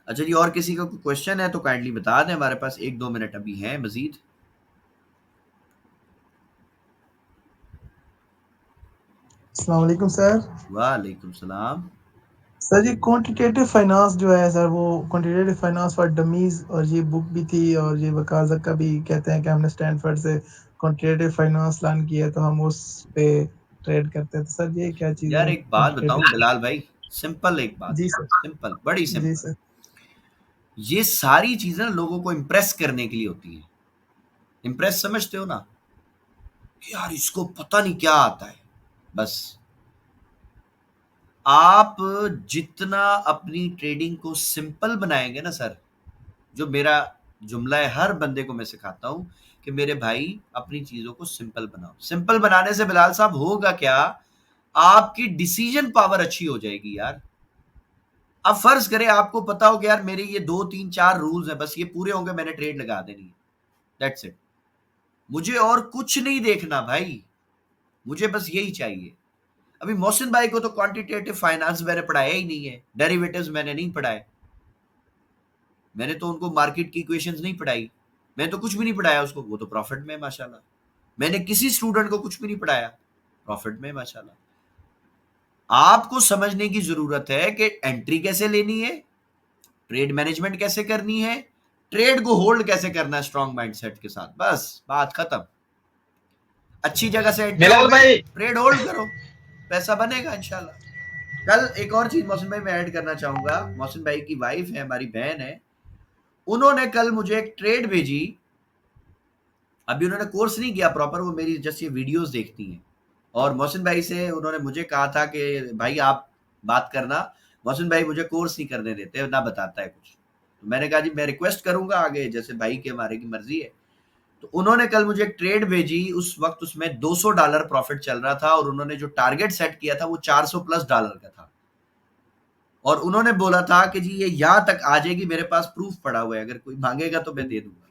Speaker 1: अच्छा जी, और किसी का कोई क्वेश्चन है तो काइंडली बता दें, हमारे पास 1-2 मिनट अभी हैं मजीद।
Speaker 9: अस्सलाम वालेकुम सर।
Speaker 1: वालेकुम सलाम।
Speaker 9: सर जी क्वांटिटेटिव फाइनेंस जो है सर, वो क्वांटिटेटिव फाइनेंस फॉर डमीज, और ये बुक भी थी, और ये वकाज़त का भी कहते हैं कि हमने स्टैनफोर्ड से क्वांटिटेटिव फाइनेंस लर्न किया, तो हम उस पे ट्रेड करते हैं। तो सर ये क्या चीज़
Speaker 1: यार
Speaker 9: है
Speaker 1: एक बात बताऊं
Speaker 9: क्वांटिटेटिव?
Speaker 1: बिलाल भाई, सिंपल एक बात,
Speaker 9: जी सर।
Speaker 1: सिंपल, बड़ी
Speaker 9: जी
Speaker 1: सिंपल।
Speaker 9: सर।
Speaker 1: ये सारी चीजें लोगों को इम्प्रेस करने के लिए होती है। इम्प्रेस समझते हो ना, यार इसको पता नहीं क्या आता है। बस आप जितना अपनी ट्रेडिंग को सिंपल बनाएंगे ना सर, जो मेरा जुमला है हर बंदे को मैं सिखाता हूं कि मेरे भाई अपनी चीजों को सिंपल बनाओ। सिंपल बनाने से बिलाल साहब होगा क्या, आपकी डिसीजन पावर अच्छी हो जाएगी यार। अब फर्ज करें आपको पता हो कि यार मेरे ये 2-3-4 रूल्स हैं, बस ये पूरे होंगे मैंने ट्रेड लगा देनी है, दैट्स इट। मुझे और कुछ नहीं देखना भाई, मुझे बस यही चाहिए। अभी मोहसिन भाई को तो क्वांटिटेटिव फाइनेंस मैंने पढ़ाया ही नहीं है, डेरिवेटिव्स मैंने नहीं पढ़ाए, मैंने तो उनको मार्केट की इक्वेशंस नहीं पढ़ाई, मैंने तो कुछ भी नहीं पढ़ाया उसको, वो तो प्रॉफिट में है माशाल्लाह। मैंने किसी स्टूडेंट को कुछ भी नहीं पढ़ाया, प्रॉफिट में है माशाल्लाह। आपको समझने की जरूरत है कि एंट्री कैसे लेनी है, ट्रेड मैनेजमेंट कैसे करनी है, ट्रेड को होल्ड कैसे करना है स्ट्रॉन्ग माइंडसेट के साथ, बस बात खत्म। अच्छी जगह से एंटर हो
Speaker 7: बिलाल
Speaker 1: गए,
Speaker 7: भाई,
Speaker 1: ट्रेड होल्ड करो, पैसा बनेगा इंशाल्लाह। कल एक और चीज मोहसिन भाई मैं ऐड करना चाहूंगा, मोहसिन भाई की वाइफ है, हमारी बहन है, उन्होंने कल मुझे एक ट्रेड भेजी। अभी उन्होंने कोर्स नहीं किया प्रॉपर, वो मेरी जस्ट ये वीडियोस देखती हैं। और मोहसिन भाई से उन्होंने मुझे कहा था कि भाई आप बात करना, मोहसिन भाई मुझे कोर्स नहीं करने देते, ना बताता है कुछ। तो मैंने कहा जी मैं रिक्वेस्ट करूंगा आगे, जैसे भाई के हमारे की मर्जी है। तो उन्होंने कल मुझे एक ट्रेड भेजी, उस वक्त उसमें $200 प्रॉफिट चल रहा था, और उन्होंने जो टारगेट सेट किया था वो $400+ का था। और उन्होंने बोला था कि जी ये यहां तक आ जाएगी, मेरे पास प्रूफ पड़ा हुआ है, अगर कोई मांगेगा तो मैं दे दूंगा।